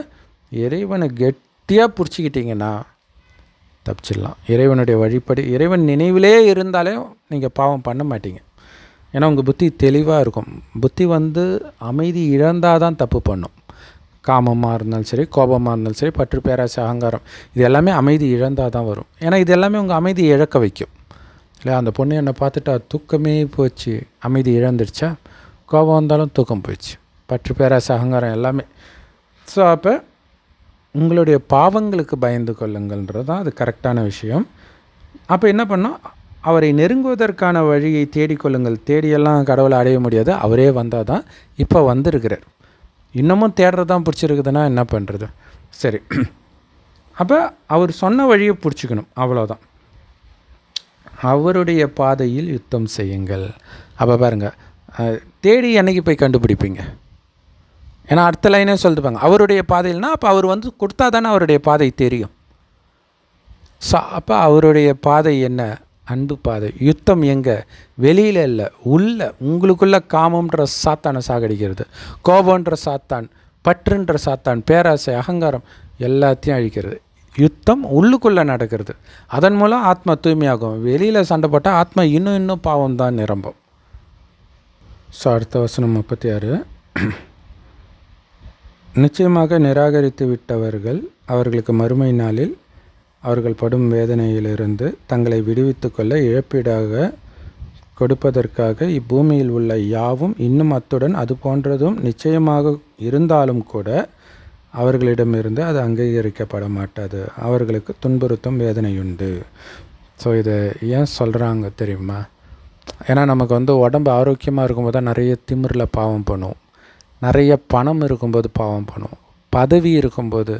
[SPEAKER 1] இறைவனை கெட்டியாக பிடிச்சிக்கிட்டிங்கன்னா தப்பிச்சிடலாம். இறைவனுடைய வழிபடி, இறைவன் நினைவிலே இருந்தாலே நீங்கள் பாவம் பண்ண மாட்டீங்க. ஏன்னா உங்கள் புத்தி தெளிவாக இருக்கும். புத்தி அமைதி இழந்தால் தான் தப்பு பண்ணும். காமமாக இருந்தாலும் சரி, கோபமாக இருந்தாலும் சரி, பற்று, பேராசை, அகங்காரம், இது எல்லாமே அமைதி இழந்தால் தான் வரும். ஏன்னா இது எல்லாமே உங்கள் அமைதியை இழக்க வைக்கும் இல்லையா. அந்த பொண்ணு என்னை பார்த்துட்டா தூக்கமே போச்சு, அமைதி இழந்துருச்சா. கோபம் வந்தாலும் தூக்கம் போயிடுச்சு, பற்று, பேராசை, அகங்காரம் எல்லாமே. ஸோ அப்போ உங்களுடைய பாவங்களுக்கு பயந்து கொள்ளுங்கள்ன்றது தான் அது கரெக்டான விஷயம். அப்போ என்ன பண்ணோம், அவரை நெருங்குவதற்கான வழியை தேடிக்கொள்ளுங்கள். தேடியெல்லாம் கடவுளை அடைய முடியாது, அவரே வந்தால் தான். இப்போ வந்திருக்கிறார், இன்னமும் தேடுறதான் பிடிச்சிருக்குதுன்னா என்ன பண்ணுறது? சரி, அப்போ அவர் சொன்ன வழியை பிடிச்சிக்கணும், அவ்வளோதான். அவருடைய பாதையில் யுத்தம் செய்யுங்கள். அப்போ பாருங்கள், தேடி என்னைக்கு போய் கண்டுபிடிப்பீங்க? ஏன்னா அடுத்த லைனே சொல்லிட்டுப்பாங்க, அவருடைய பாதையில்னா அப்போ அவர் கொடுத்தா தானே அவருடைய பாதை தெரியும். ஸோ அப்போ அவருடைய பாதை என்ன? அன்பு பாதை. யுத்தம் எங்கே? வெளியில் இல்லை, உள்ள உங்களுக்குள்ள காமன்ற சாத்தானை சாகடிக்கிறது, கோபன்ற சாத்தான், பற்றுன்ற சாத்தான், பேராசை, அகங்காரம் எல்லாத்தையும் அழிக்கிறது. யுத்தம் உள்ளுக்குள்ளே நடக்கிறது. அதன் மூலம் ஆத்மா தூய்மையாகும். வெளியில் சண்டை போட்டால் ஆத்மா இன்னும் பாவம் தான் நிரம்பும். ஸோ அடுத்த வசனம் 36. நிச்சயமாக நிராகரித்து விட்டவர்கள் அவர்களுக்கு மறுமை நாளில் அவர்கள் படும் வேதனையிலிருந்து தங்களை விடுவித்து கொள்ள இழப்பீடாக கொடுப்பதற்காக இப்பூமியில் உள்ள யாவும் இன்னும் அத்துடன் அது போன்றதும் நிச்சயமாக இருந்தாலும் கூட அவர்களிடமிருந்து அது அங்கீகரிக்கப்பட மாட்டாது. அவர்களுக்கு துன்புறுத்தும் வேதனையுண்டு. ஸோ இதை ஏன் சொல்கிறாங்க தெரியுமா? ஏன்னா நமக்கு உடம்பு ஆரோக்கியமாக இருக்கும்போது தான் நிறைய திமிரில் பாவம் பண்ணுவோம், நிறைய பணம் இருக்கும்போது பாவம் பண்ணுவோம், பதவி இருக்கும்போது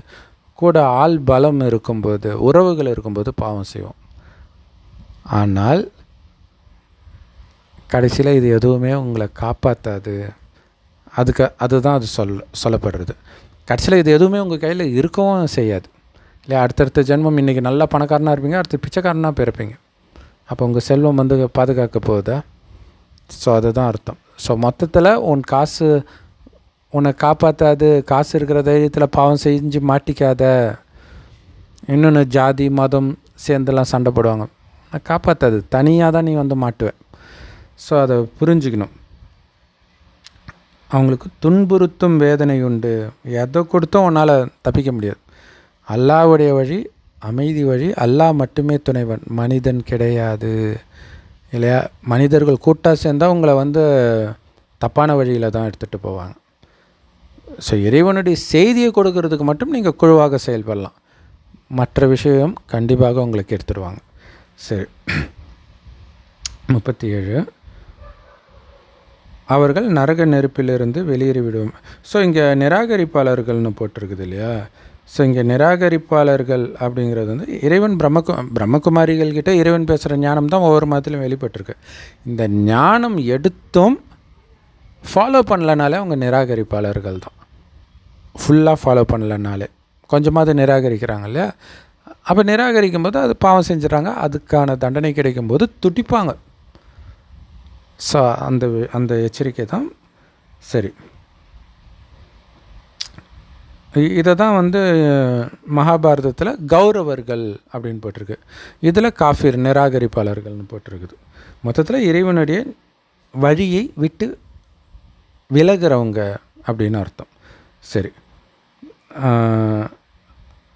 [SPEAKER 1] கூட, ஆள் பலம் இருக்கும்போது, உறவுகள் இருக்கும்போது பாவம் செய்வோம். ஆனால் கடைசியில் இது எதுவுமே உங்களை காப்பாற்றாது. அதுதான் அது சொல்லப்படுறது. கடைசியில் இது எதுவுமே உங்கள் கையில் இருக்கவும் செய்யாது இல்லையா. அடுத்தடுத்த ஜென்மம், இன்றைக்கி நல்லா பணக்காரனாக இருப்பீங்க, அடுத்து பிச்சைக்காரனாக பிறப்பீங்க. அப்போ உங்கள் செல்வம் பாதுகாக்க போகுதா? ஸோ அதுதான் அர்த்தம். ஸோ மொத்தத்தில் உன் காசு உன்னை காப்பாற்றாது. காசு இருக்கிற தைரியத்தில் பாவம் செஞ்சு மாட்டிக்காத. இன்னொன்று ஜாதி மதம் சேர்ந்துலாம் சண்டை போடுவாங்க, காப்பாற்றாது. தனியாக தான் நீ மாட்டுவேன். ஸோ அதை புரிஞ்சுக்கணும். அவங்களுக்கு துன்புறுத்தும் வேதனை உண்டு. எதை கொடுத்தும் உன்னால் தப்பிக்க முடியாது. அல்லாஹ்வுடைய வழி அமைதி வழி, அல்லாஹ் மட்டுமே துணைவன், மனிதன் கிடையாது இல்லையா. மனிதர்கள் கூட்டாக சேர்ந்தால் உங்களை தப்பான வழியில் தான் எடுத்துகிட்டு போவாங்க. ஸோ இறைவனுடைய செய்தியை கொடுக்கறதுக்கு மட்டும் நீங்கள் குழுவாக செயல்படலாம், மற்ற விஷயம் கண்டிப்பாக உங்களுக்கு எடுத்துடுவாங்க. சரி, 37. அவர்கள் நரக நெருப்பிலிருந்து வெளியேறிவிடுவோம். ஸோ இங்கே நிராகரிப்பாளர்கள்னு போட்டிருக்குது இல்லையா. ஸோ இங்கே நிராகரிப்பாளர்கள் அப்படிங்கிறது இறைவன் பிரம்மகுமாரிகள்கிட்ட இறைவன் பேசுகிற ஞானம் தான் ஒவ்வொரு மதத்திலும் வெளிப்பட்டிருக்கு. இந்த ஞானம் எடுத்தும் ஃபாலோ பண்ணலனாலே அவங்க நிராகரிப்பாளர்கள் தான். ஃபுல்லாக ஃபாலோ பண்ணலனாலே கொஞ்சமாவது நிராகரிக்கிறாங்க இல்லையா? அப்போ நிராகரிக்கும் போது அது பாவம் செஞ்சிடறாங்க, அதுக்கான தண்டனை கிடைக்கும்போது துடிப்பாங்க. ஸோ அந்த எச்சரிக்கை தான். சரி, இதை தான் மகாபாரதத்தில் கௌரவர்கள் அப்படின்னு போட்டிருக்கு. இதில் காஃபிர் நிராகரிப்பாளர்கள்னு போட்டிருக்குது. மொத்தத்தில் இறைவனுடைய வழியை விட்டு விலகிறவங்க அப்படின்னு அர்த்தம். சரி,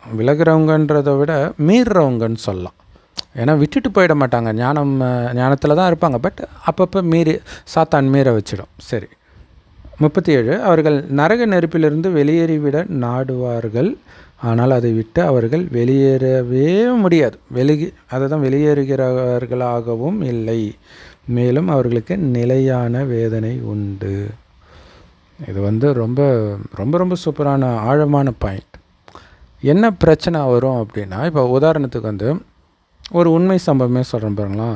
[SPEAKER 1] விலகிறவங்கன்றதை விட மீறுறவங்கன்னு சொல்லலாம். ஏன்னா விட்டுட்டு போயிட மாட்டாங்க, ஞானத்தில் தான் இருப்பாங்க. பட் அப்பப்போ சாத்தான் மீற வச்சிடும். சரி, 37 அவர்கள் நரக நெருப்பிலிருந்து வெளியேறிவிட நாடுவார்கள், ஆனால் அதை விட்டு அவர்கள் வெளியேறவே முடியாது. அதை தான் வெளியேறுகிறவர்களாகவும் இல்லை, மேலும் அவர்களுக்கு நிலையான வேதனை உண்டு. இது ரொம்ப ரொம்ப ரொம்ப சூப்பரான ஆழமான பாயிண்ட். என்ன பிரச்சனை வரும் அப்படின்னா, இப்போ உதாரணத்துக்கு ஒரு உண்மை சம்பவமே சொல்கிறேன் பாருங்களா.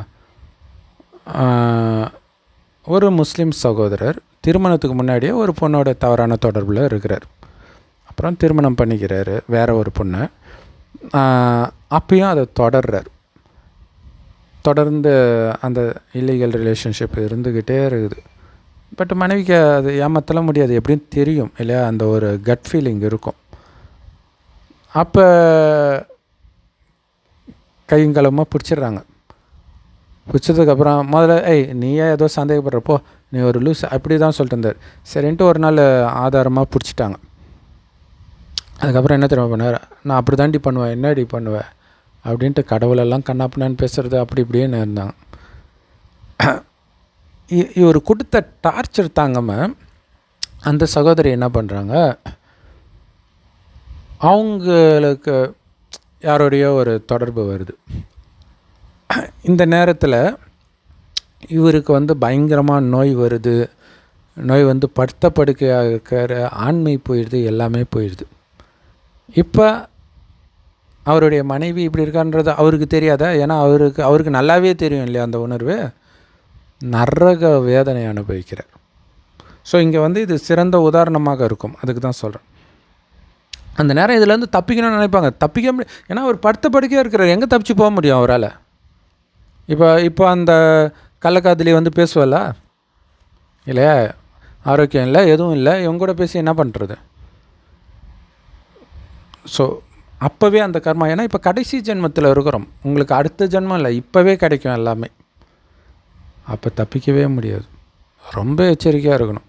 [SPEAKER 1] ஒரு முஸ்லீம் சகோதரர் திருமணத்துக்கு முன்னாடியே ஒரு பொண்ணோட தவறான தொடர்பில் இருக்கிறார். அப்புறம் திருமணம் பண்ணிக்கிறாரு வேறு ஒரு பொண்ணை. அப்பயும் அதை தொடர்ந்து அந்த இல்லீகல் ரிலேஷன்ஷிப் இருந்துக்கிட்டே இருக்குது. பட் மனைவிக்கு அது ஏமாற்றலாம் முடியாது, எப்படின்னு தெரியும் இல்லையா? அந்த ஒரு கட் ஃபீலிங் இருக்கும். அப்போ கையங்கலமாக பிடிச்சிடுறாங்க. பிடிச்சதுக்கப்புறம் முதல்ல நீயே ஏதோ சந்தேகப்படுறப்போ நீ ஒரு லூஸ் அப்படி தான் சொல்லிட்டு இருந்தார். சரின்ட்டு ஒரு நாள் ஆதாரமாக பிடிச்சிட்டாங்க. அதுக்கப்புறம் என்ன தெரியுமா பண்ணார், நான் அப்படி தாண்டி பண்ணுவேன், என்னடி பண்ணுவேன் அப்படின்ட்டு கடவுளெல்லாம் கண்ணாப்பினான்னு பேசுகிறது அப்படி இப்படின்னு இருந்தாங்க. இவர் கொடுத்த டார்ச்சர் தாங்காமல் அந்த சகோதரி என்ன பண்ணுறாங்க, அவங்களுக்கு யாரோடைய ஒரு தொடர்பு வருது. இந்த நேரத்தில் இவருக்கு பயங்கரமாக நோய் வருது. நோய் படுத்த படுக்கையாக இருக்கிற ஆண்மை போயிடுது, எல்லாமே போயிடுது. இப்போ அவருடைய மனைவி இப்படி இருக்கான்றது அவருக்கு தெரியாதா? ஏன்னா அவருக்கு நல்லாவே தெரியும் இல்லையா அந்த உணர்வு. நரக வேதனை அனுபவிக்கிறார். ஸோ இங்கே இது சிறந்த உதாரணமாக இருக்கும். அதுக்கு தான் சொல்கிறேன். அந்த நேரம் இதுலேருந்து தப்பிக்கணும்னு நினைப்பாங்க, தப்பிக்க முடியும். ஏன்னா அவர் படுத்த படுக்கையாக இருக்கிறார், எங்கே தப்பிச்சு போக முடியும் அவரால்? இப்போ அந்த கள்ளக்காதலி பேசுவல்ல இல்லையா, ஆரோக்கியம் இல்லை, எதுவும் இல்லை, இவங்க கூட பேசி என்ன பண்ணுறது? ஸோ அப்போவே அந்த கர்மா, ஏன்னா இப்போ கடைசி ஜென்மத்தில் இருக்கிறோம், உங்களுக்கு அடுத்த ஜென்மம் இல்லை, இப்போவே கிடைக்கும் எல்லாமே. அப்போ தப்பிக்கவே முடியாது, ரொம்ப எச்சரிக்கையாக இருக்கணும்.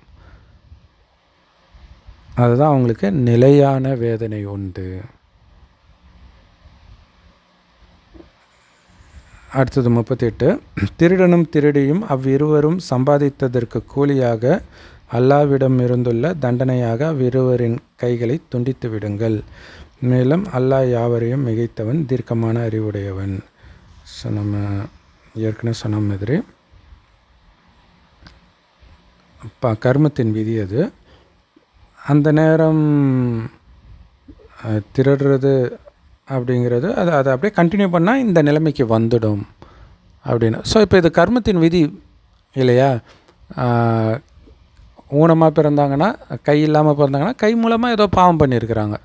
[SPEAKER 1] அதுதான் அவங்களுக்கு நிலையான வேதனை உண்டு. அடுத்தது 38 திருடனும் திருடியும் அவ்விருவரும் சம்பாதித்ததற்கு கூலியாக அல்லாவிடம் இருந்துள்ள தண்டனையாக அவ்விருவரின் கைகளை துண்டித்து விடுங்கள், மேலும் அல்லாஹ் யாவரையும் மிகைத்தவன், தீர்க்கமான அறிவுடையவன். ஸோ நம்ம ஏற்கனவே சொன்ன மாதிரி கர்மத்தின் விதி அது. அந்த நேரம் திருடுறது அப்படிங்கிறது அதை அப்படியே கண்டினியூ பண்ணால் இந்த நிலைமைக்கு வந்துடும் அப்படின்னு. ஸோ இப்போ இது கர்மத்தின் விதி இல்லையா? ஊனமாக பிறந்தாங்கன்னா, கை இல்லாமல் பிறந்தாங்கன்னா கை மூலமாக ஏதோ பாவம் பண்ணியிருக்கிறாங்க,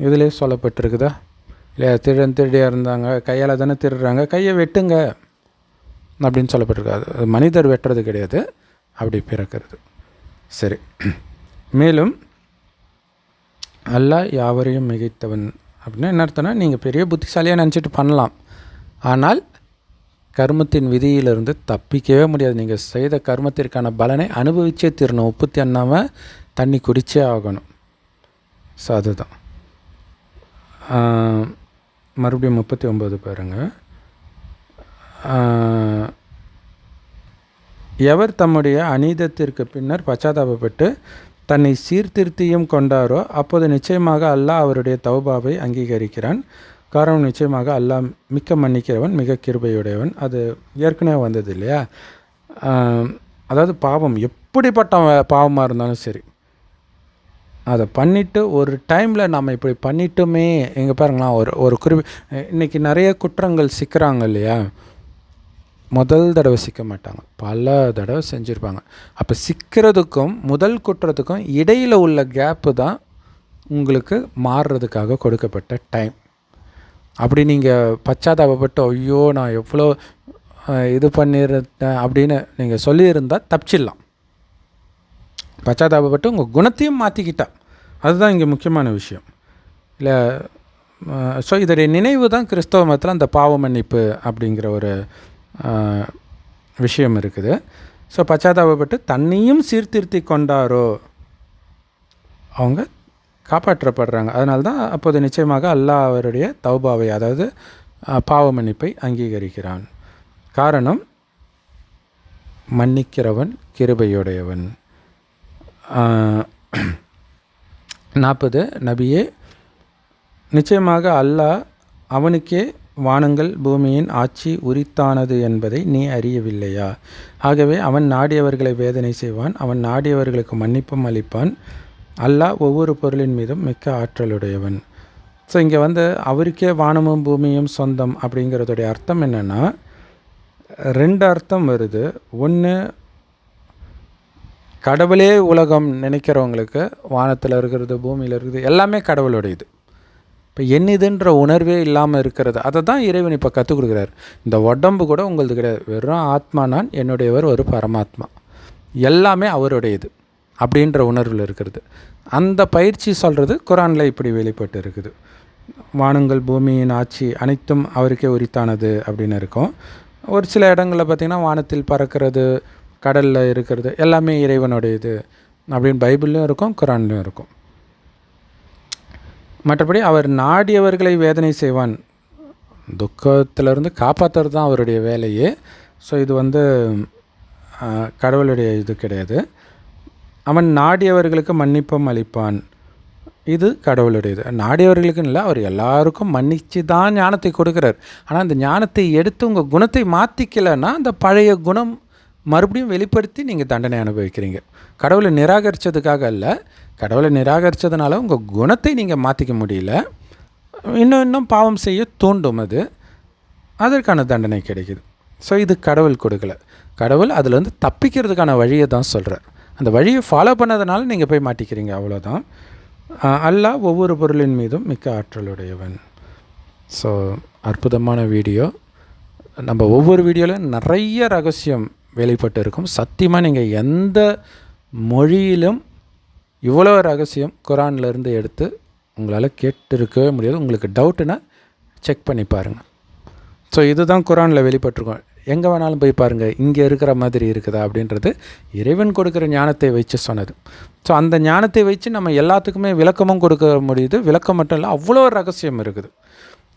[SPEAKER 1] இதிலே சொல்லப்பட்டிருக்குதா இல்லையா? திருடியாக இருந்தாங்க, கையால் தானே திருடுறாங்க, கையை வெட்டுங்க அப்படின்னு சொல்லப்பட்டிருக்காது. அது மனிதர் வெட்டுறது கிடையாது, அப்படி பிறக்கிறது. சரி, மேலும் அல்லாஹ் யாவரையும் மிகைத்தவன் அப்படின்னா என்ன அர்த்தம்னா, நீங்கள் பெரிய புத்திசாலியாக நினச்சிட்டு பண்ணலாம், ஆனால் கர்மத்தின் விதியிலிருந்து தப்பிக்கவே முடியாது. நீங்கள் செய்த கர்மத்திற்கான பலனை அனுபவிச்சே தீரணும், உப்பு தண்ணாமல் தண்ணி குடித்தே ஆகணும். ஸோ அதுதான். மறுபடியும் 39 பாருங்கள். எவர் தம்முடைய அநீதத்திற்கு பின்னர் பச்சாதாபப்பட்டு தன்னை சீர்திருத்தியும் கொண்டாரோ அப்போது நிச்சயமாக அல்லாஹ் அவருடைய தௌபாவை அங்கீகரிக்கிறான். காரணம், நிச்சயமாக அல்லாஹ் மிக்க மன்னிக்கிறவன், மிக கிருபையுடையவன். அது ஏற்கனவே வந்தது இல்லையா? அதாவது பாவம் எப்படிப்பட்ட பாவமாக இருந்தாலும் சரி, அதை பண்ணிவிட்டு ஒரு டைமில் நம்ம இப்படி பண்ணிட்டோமே, எங்கே பாருங்களா, ஒரு இன்றைக்கி நிறைய குற்றங்கள் சிக்கிறாங்க இல்லையா? முதல் தடவை சிக்க மாட்டாங்க, பல தடவை செஞ்சுருப்பாங்க. அப்போ சிக்கிறதுக்கும் முதல் குற்றத்துக்கும் இடையில் உள்ள கேப்பு தான் உங்களுக்கு மாறுறதுக்காக கொடுக்கப்பட்ட டைம். அப்படி நீங்கள் பச்சாதாபப்பட்டு ஐயோ நான் எவ்வளோ இது பண்ணியிருந்தேன் அப்படின்னு நீங்கள் சொல்லியிருந்தால் தப்பிச்சிடலாம். பச்சாதாபப்பட்டு உங்கள் குணத்தையும் மாற்றிக்கிட்டா, அதுதான் இங்கே முக்கியமான விஷயம் இல்லை. ஸோ இதோடைய நினைவு தான் கிறிஸ்தவ மதத்தில் அந்த பாவ மன்னிப்பு அப்படிங்கிற ஒரு விஷயம் இருக்குது. ஸோ பச்சாதாபப்பட்டு தன்னையும் சீர்திருத்தி கொண்டாரோ அவங்க காப்பாற்றப்படுறாங்க. அதனால தான் அப்போது நிச்சயமாக அல்லாஹ் அவருடைய தௌபாவை, அதாவது பாவ மன்னிப்பை அங்கீகரிக்கிறான். காரணம், மன்னிக்கிறவன் கிருபையுடையவன். 40 நபியே, நிச்சயமாக அல்லாஹ் அவனுக்கே வானங்கள் பூமியின் ஆட்சி உரித்தானது என்பதை நீ அறியவில்லையா? ஆகவே அவன் நாடியவர்களை வேதனை செய்வான், அவன் நாடியவர்களுக்கு மன்னிப்பும் அளிப்பான். அல்லாஹ் ஒவ்வொரு பொருளின் மீதும் மிக்க ஆற்றலுடையவன். ஸோ இங்கே அவருக்கே வானமும் பூமியும் சொந்தம் அப்படிங்கிறதுடைய அர்த்தம் என்னென்னா, 2 அர்த்தம் வருது. ஒன்று, கடவுளே உலகம் நினைக்கிறவங்களுக்கு வானத்தில் இருக்கிறது பூமியில் இருக்கிறது எல்லாமே கடவுளுடையது. இப்போ என்னதுன்ற உணர்வே இல்லாமல் இருக்கிறது, அதை தான் இறைவன் இப்போ கற்றுக் கொடுக்குறாரு. இந்த உடம்பு கூட உங்களது கிடையாது, வெறும் ஆத்மா, நான் என்னுடையவர் ஒரு பரமாத்மா, எல்லாமே அவருடையது அப்படின்ற உணர்வில் இருக்கிறது. அந்த பயிற்சி சொல்கிறது குரானில் இப்படி வெளிப்பட்டு இருக்குது. வானங்கள் பூமியின் ஆட்சி அனைத்தும் அவருக்கே உரித்தானது அப்படின்னு இருக்கும். ஒரு சில இடங்களில் பார்த்திங்கன்னா வானத்தில் பறக்கிறது, கடலில் இருக்கிறது எல்லாமே இறைவனுடையது அப்படின்னு பைபிள்லையும் இருக்கும், குரான்லையும் இருக்கும். மற்றபடி அவர் நாடியவர்களை வேதனை செய்வான், துக்கத்திலிருந்து காப்பாற்றுறது தான் அவருடைய வேலையே. ஸோ இது கடவுளுடைய இது கிடையாது. அவன் நாடியவர்களுக்கு மன்னிப்பும் அளிப்பான், இது கடவுளுடையது. நாடியவர்களுக்குன்னு இல்லை, அவர் எல்லாருக்கும் மன்னிச்சு தான் ஞானத்தை கொடுக்குறார். ஆனால் அந்த ஞானத்தை எடுத்து உங்கள் குணத்தை மாற்றிக்கலைன்னா அந்த பழைய குணம் மறுபடியும் வெளிப்படுத்தி நீங்கள் தண்டனை அனுபவிக்கிறீங்க. கடவுளை நிராகரித்ததுக்காக அல்ல, கடவுளை நிராகரித்ததுனால உங்கள் குணத்தை நீங்கள் மாற்றிக்க முடியல, இன்னும் பாவம் செய்ய தூண்டும், அதற்கான தண்டனை கிடைக்குது. ஸோ இது கடவுள் கொடுக்கல. கடவுள் அதில் தப்பிக்கிறதுக்கான வழியை தான் சொல்கிறார். அந்த வழியை ஃபாலோ பண்ணதுனால நீங்கள் போய் மாட்டிக்கிறீங்க, அவ்வளோதான். அல்லாஹ் ஒவ்வொரு பொருளின் மீதும் மிக்க ஆற்றலுடையவன். ஸோ அற்புதமான வீடியோ. நம்ம ஒவ்வொரு வீடியோவில் நிறைய ரகசியம் வெளிப்பட்டு இருக்கும். சத்தியமாக நீங்கள் எந்த மொழியிலும் இவ்வளோ ரகசியம் குரான்லேருந்து எடுத்து உங்களால் கேட்டிருக்கவே முடியாது. உங்களுக்கு டவுட்டுன்னா செக் பண்ணி பாருங்கள். ஸோ இதுதான் குரானில் வெளிப்பட்டிருக்கோம். எங்கே வேணாலும் போய் பாருங்கள், இங்கே இருக்கிற மாதிரி இருக்குதா அப்படின்றது இறைவன் கொடுக்குற ஞானத்தை வச்சு சொன்னது. ஸோ அந்த ஞானத்தை வச்சு நம்ம எல்லாத்துக்குமே விளக்கமும் கொடுக்க முடியுது. விளக்கம் மட்டும் இல்லை, அவ்வளோ ரகசியம் இருக்குது.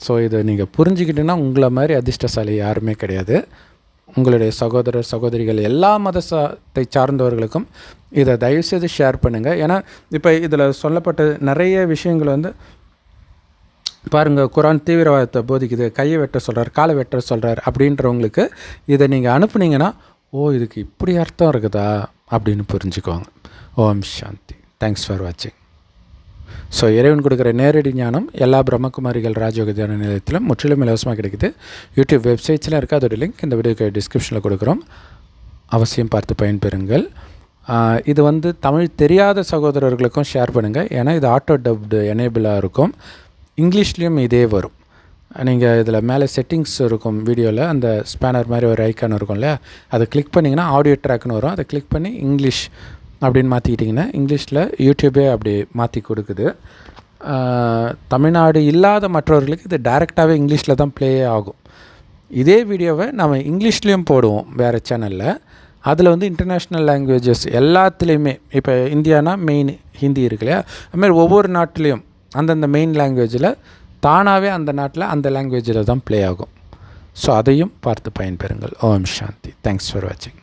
[SPEAKER 1] ஸோ இதை நீங்கள் புரிஞ்சுக்கிட்டீங்கன்னா உங்களை மாதிரி அதிர்ஷ்டசாலி யாருமே கிடையாது. உங்களுடைய சகோதரர் சகோதரிகள் எல்லா மதத்தை சார்ந்தவர்களுக்கும் இதை தயவுசெய்து ஷேர் பண்ணுங்கள். ஏன்னா இப்போ இதில் சொல்லப்பட்ட நிறைய விஷயங்கள் பாருங்கள், குரான் தீவிரவாதத்தை போதிக்குது, கையை வெட்ட சொல்கிறார், காலை வெட்ட சொல்கிறார் அப்படின்றவங்களுக்கு இதை நீங்கள் அனுப்புனீங்கன்னா, இதுக்கு இப்படி அர்த்தம் இருக்குதா அப்படின்னு புரிஞ்சுக்குவாங்க. ஓம் சாந்தி. தேங்க்ஸ் ஃபார் வாட்சிங். ஸோ இறைவன் கொடுக்குற நேரடி ஞானம் எல்லா பிரம்மகுமாரிகள் ராஜயோக தியான நிலையத்திலும் முற்றிலும் இலவசமாக கிடைக்குது. யூடியூப் வெப்சைட்ஸில் இருக்குது, அதோட லிங்க் இந்த வீடியோக்கு டிஸ்கிரிப்ஷனில் கொடுக்குறோம். அவசியம் பார்த்து பயன்பெறுங்கள். இது தமிழ் தெரியாத சகோதரர்களுக்கும் ஷேர் பண்ணுங்கள். ஏன்னா இது ஆட்டோ டப்டு எனேபிளாக இருக்கும். இங்கிலீஷ்லேயும் இதே வரும். நீங்கள் இதில் மேலே செட்டிங்ஸ் இருக்கும், வீடியோவில் அந்த ஸ்பேனர் மாதிரி ஒரு ஐக்கான் இருக்கும் இல்லையா, அதை கிளிக் பண்ணிங்கன்னா ஆடியோ ட்ராக்னு வரும். அதை கிளிக் பண்ணி இங்கிலீஷ் அப்படின்னு மாற்றிக்கிட்டிங்கன்னா இங்கிலீஷில் யூடியூபே அப்படி மாற்றி கொடுக்குது. தமிழ்நாடு இல்லாத மற்றவர்களுக்கு இது டைரெக்டாகவே இங்கிலீஷில் தான் ப்ளே ஆகும். இதே வீடியோவை நம்ம இங்கிலீஷ்லேயும் போடுவோம் வேறு சேனலில். அதில் இன்டர்நேஷ்னல் லாங்குவேஜஸ் எல்லாத்துலேயுமே, இப்போ இந்தியானா மெயின் ஹிந்தி இருக்கு இல்லையா, அதுமாதிரி ஒவ்வொரு நாட்டிலையும் அந்தந்த மெயின் லாங்குவேஜில் தானாகவே அந்த நாட்டில் அந்த லாங்குவேஜில் தான் ப்ளே ஆகும். ஸோ அதையும் பார்த்து பயன்பெறுங்கள். ஓம் சாந்தி. தேங்க்ஸ் ஃபார் வாட்சிங்.